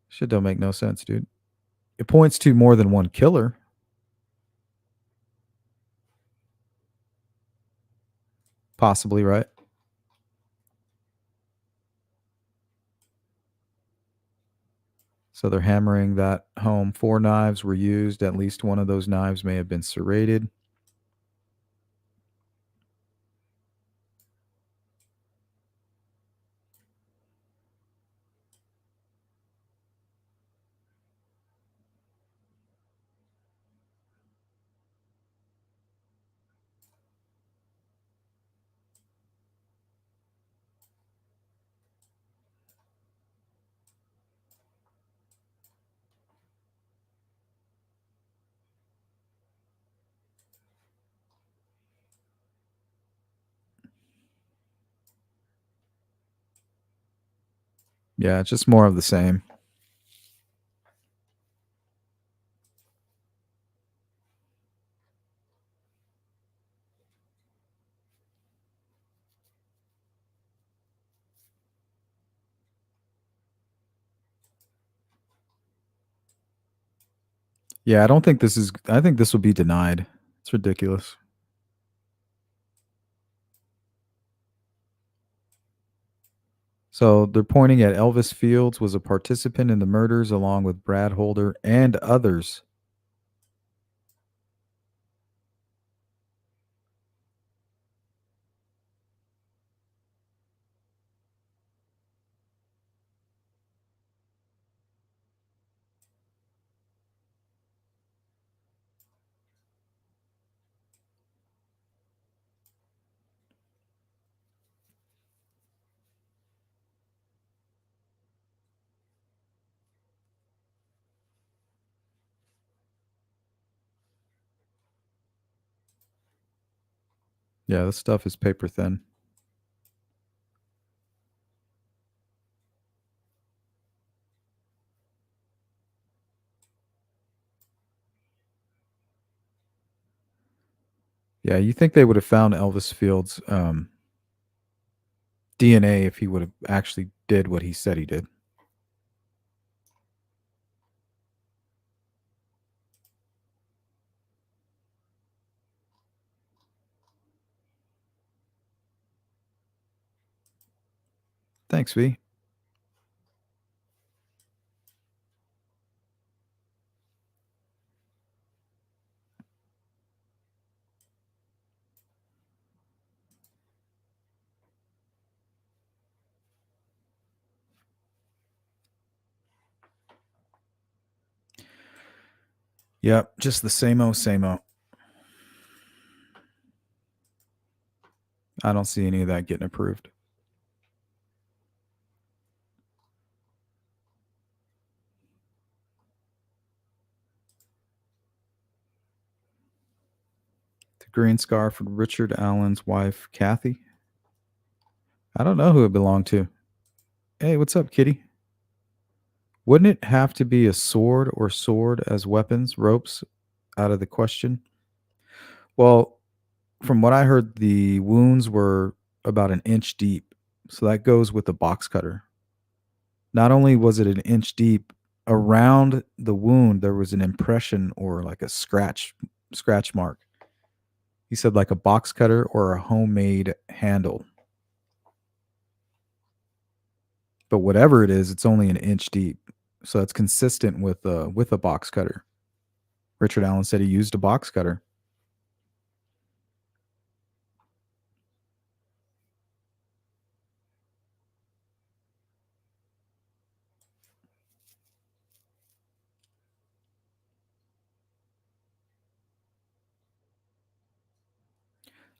Shit don't make no sense, dude. It points to more than one killer. Possibly, right? So they're hammering that home. 4 knives were used. At least one of those knives may have been serrated. Yeah, it's just more of the same. Yeah, I don't think this is. I think this will be denied. It's ridiculous. So they're pointing at Elvis Fields was a participant in the murders along with Brad Holder and others. Yeah, this stuff is paper thin. Yeah, you think they would have found Elvis Fields' DNA if he would have actually did what he said he did. Thanks, V. Yep, just the same o, same o. I don't see any of that getting approved. The green scarf for Richard Allen's wife, Kathy. I don't know who it belonged to. Hey, what's up, kitty? Wouldn't it have to be a sword or sword as weapons, ropes out of the question? Well, from what I heard, the wounds were about an inch deep. So that goes with the box cutter. Not only was it an inch deep, around the wound there was an impression or like a scratch mark. He said like a box cutter or a homemade handle. But whatever it is, it's only an inch deep. So it's consistent with a box cutter. Richard Allen said he used a box cutter.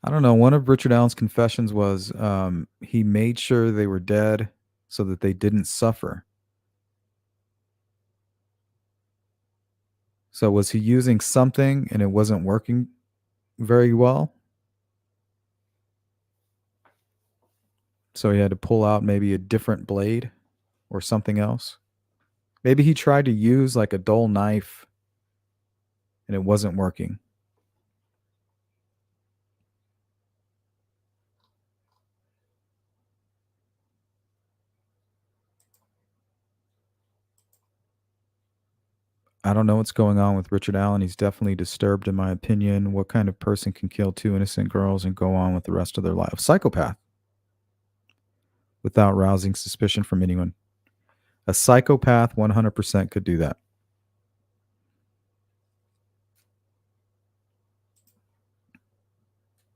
I don't know. One of Richard Allen's confessions was he made sure they were dead so that they didn't suffer. So was he using something and it wasn't working very well? So he had to pull out maybe a different blade or something else. Maybe he tried to use like a dull knife and it wasn't working. I don't know what's going on with Richard Allen. He's definitely disturbed, in my opinion. What kind of person can kill two innocent girls and go on with the rest of their life? Psychopath without rousing suspicion from anyone. A psychopath 100% could do that.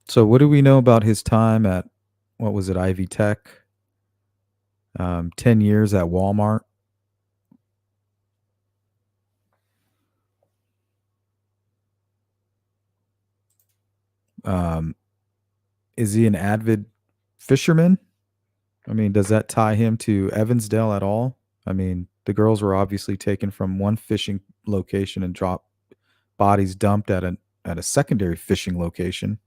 So, what do we know about his time at, what was it, Ivy Tech? 10 years at Walmart. Um, is he an avid fisherman? I mean, does that tie him to Evansdale at all? I mean, the girls were obviously taken from one fishing location and dropped bodies dumped at a secondary fishing location.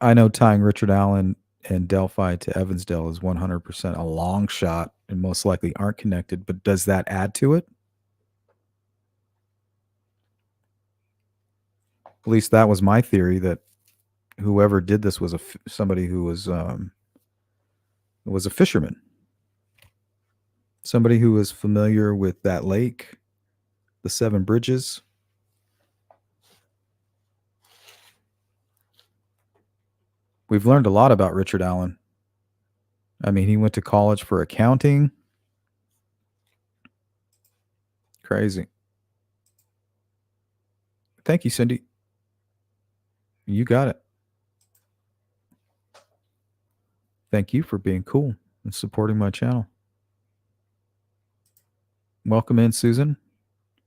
I know tying Richard Allen and Delphi to Evansdale is 100% a long shot and most likely aren't connected, but does that add to it? At least that was my theory, that whoever did this was somebody who was a fisherman, somebody who was familiar with that lake, the Seven Bridges. We've learned a lot about Richard Allen. I mean, he went to college for accounting. Crazy. Thank you, Cindy. You got it. Thank you for being cool and supporting my channel. Welcome in, Susan.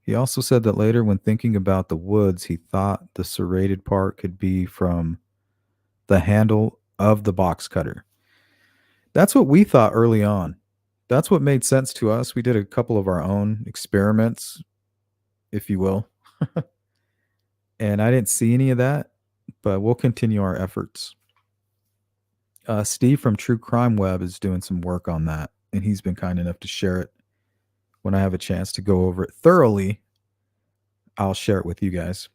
He also said that later, when thinking about the woods, he thought the serrated part could be from the handle of the box cutter. That's what we thought early on. That's what made sense to us. We did a couple of our own experiments, if you will, and I didn't see any of that, but we'll continue our efforts. Steve from True Crime Web is doing some work on that, and he's been kind enough to share it. When I have a chance to go over it thoroughly, I'll share it with you guys.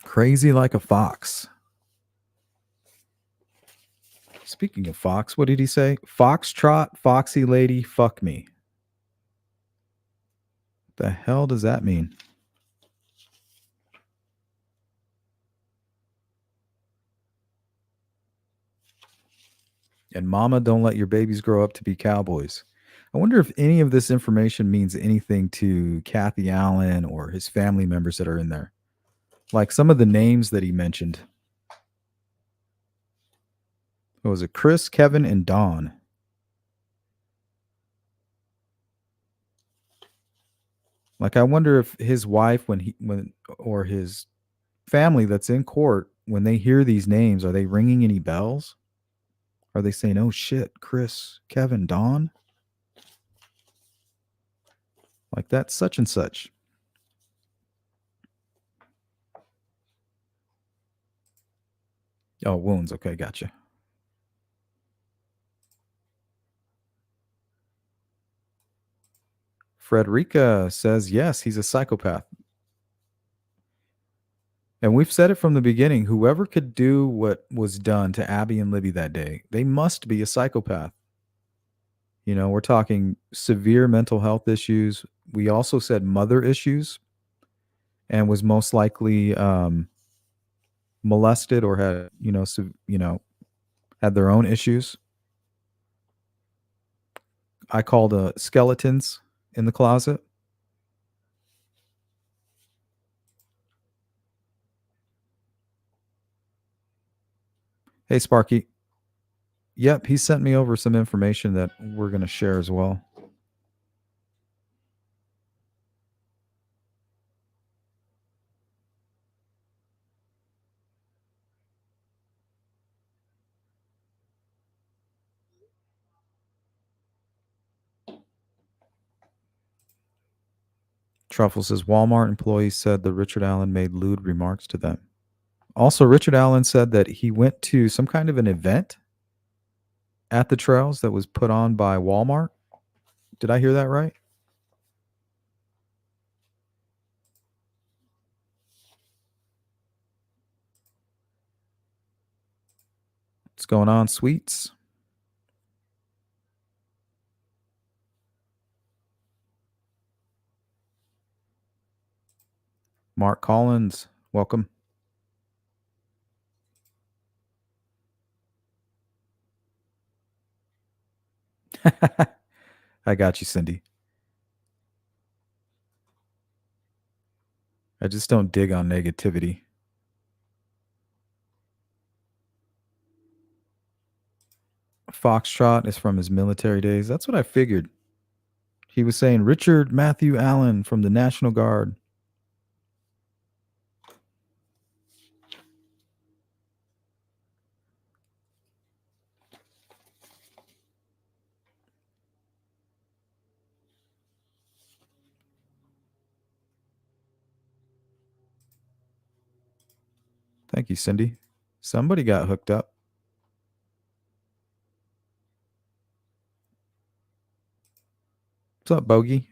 Crazy like a fox. Speaking of fox, what did he say? Foxtrot, foxy lady, fuck me. The hell does that mean? And mama, don't let your babies grow up to be cowboys. I wonder if any of this information means anything to Kathy Allen or his family members that are in there. Like some of the names that he mentioned. What was it? Chris, Kevin, and Don. Like I wonder if his wife when or his family that's in court, when they hear these names, are they ringing any bells? Are they saying, "Oh shit, Chris, Kevin, Don?" Like that's such and such. Oh, wounds. Okay, gotcha. Frederica says, yes, he's a psychopath. And we've said it from the beginning. Whoever could do what was done to Abby and Libby that day, they must be a psychopath. You know, we're talking severe mental health issues. We also said mother issues and was most likely molested or had, had their own issues. I called skeletons in the closet. Hey, Sparky. Yep, he sent me over some information that we're going to share as well. Truffle says Walmart employees said that Richard Allen made lewd remarks to them. Also, Richard Allen said that he went to some kind of an event at the trails that was put on by Walmart. Did I hear that right? What's going on, sweets? Mark Collins, welcome. I got you, Cindy. I just don't dig on negativity. Foxtrot is from his military days. That's what I figured. He was saying Richard Matthew Allen from the National Guard. Thank you, Cindy. Somebody got hooked up. What's up, Bogey?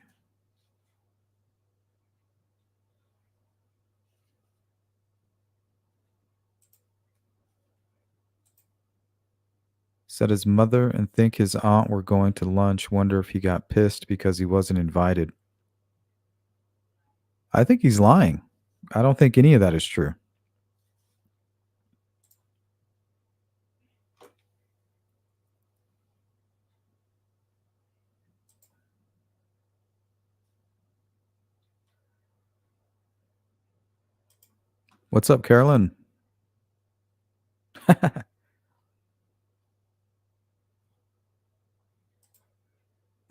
Said his mother and think his aunt were going to lunch. Wonder if he got pissed because he wasn't invited. I think he's lying. I don't think any of that is true. What's up, Carolyn?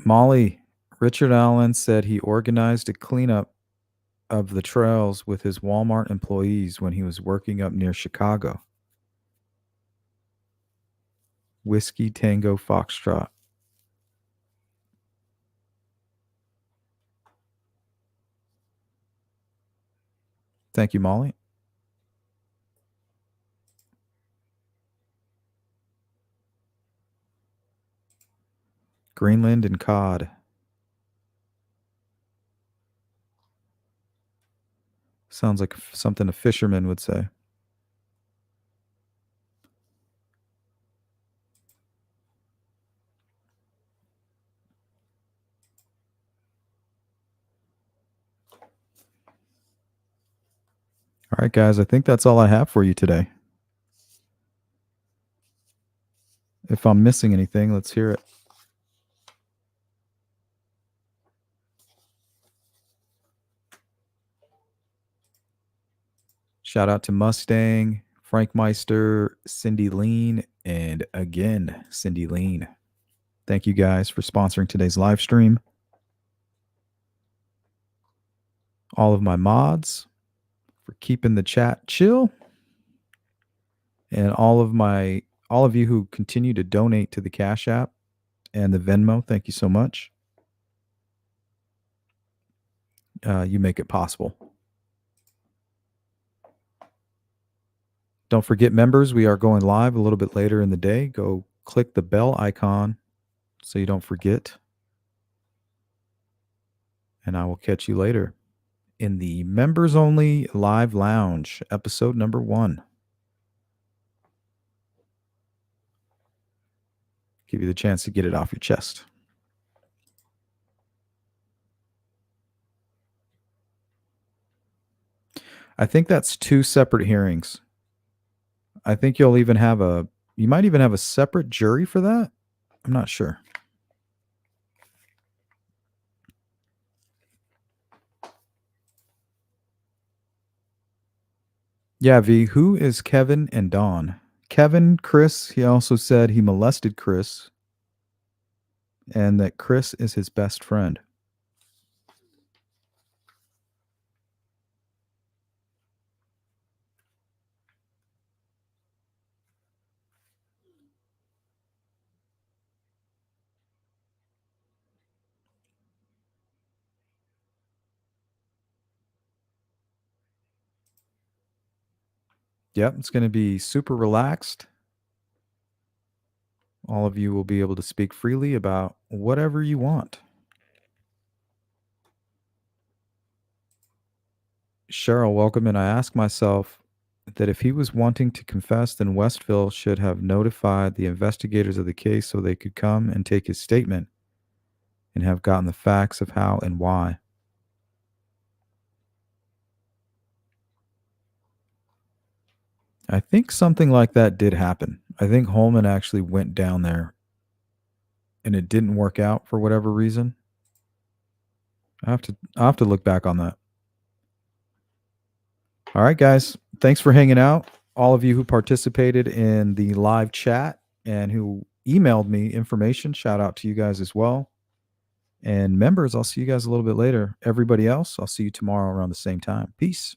Molly, Richard Allen said he organized a cleanup of the trails with his Walmart employees when he was working up near Chicago. Whiskey Tango Foxtrot. Thank you, Molly. Greenland and cod. Sounds like something a fisherman would say. All right, guys, I think that's all I have for you today. If I'm missing anything, let's hear it. Shout out to Mustang, Frank Meister, Cindy Lean, and again, Cindy Lean. Thank you guys for sponsoring today's live stream. All of my mods for keeping the chat chill. And all of you who continue to donate to the Cash App and the Venmo, thank you so much. You make it possible. Don't forget, members, we are going live a little bit later in the day. Go click the bell icon so you don't forget. And I will catch you later in the members only live lounge, episode number 1. Give you the chance to get it off your chest. I think that's 2 separate hearings. I think you might even have a separate jury for that. I'm not sure. Yeah, V, who is Kevin and Dawn? Kevin, Chris, he also said he molested Chris and that Chris is his best friend. Yep, it's going to be super relaxed. All of you will be able to speak freely about whatever you want. Cheryl, welcome. And I ask myself that if he was wanting to confess, then Westville should have notified the investigators of the case so they could come and take his statement and have gotten the facts of how and why. I think something like that did happen. I think Holman actually went down there and it didn't work out for whatever reason. I'll have to look back on that. All right, guys. Thanks for hanging out. All of you who participated in the live chat and who emailed me information, shout out to you guys as well. And members, I'll see you guys a little bit later. Everybody else, I'll see you tomorrow around the same time. Peace.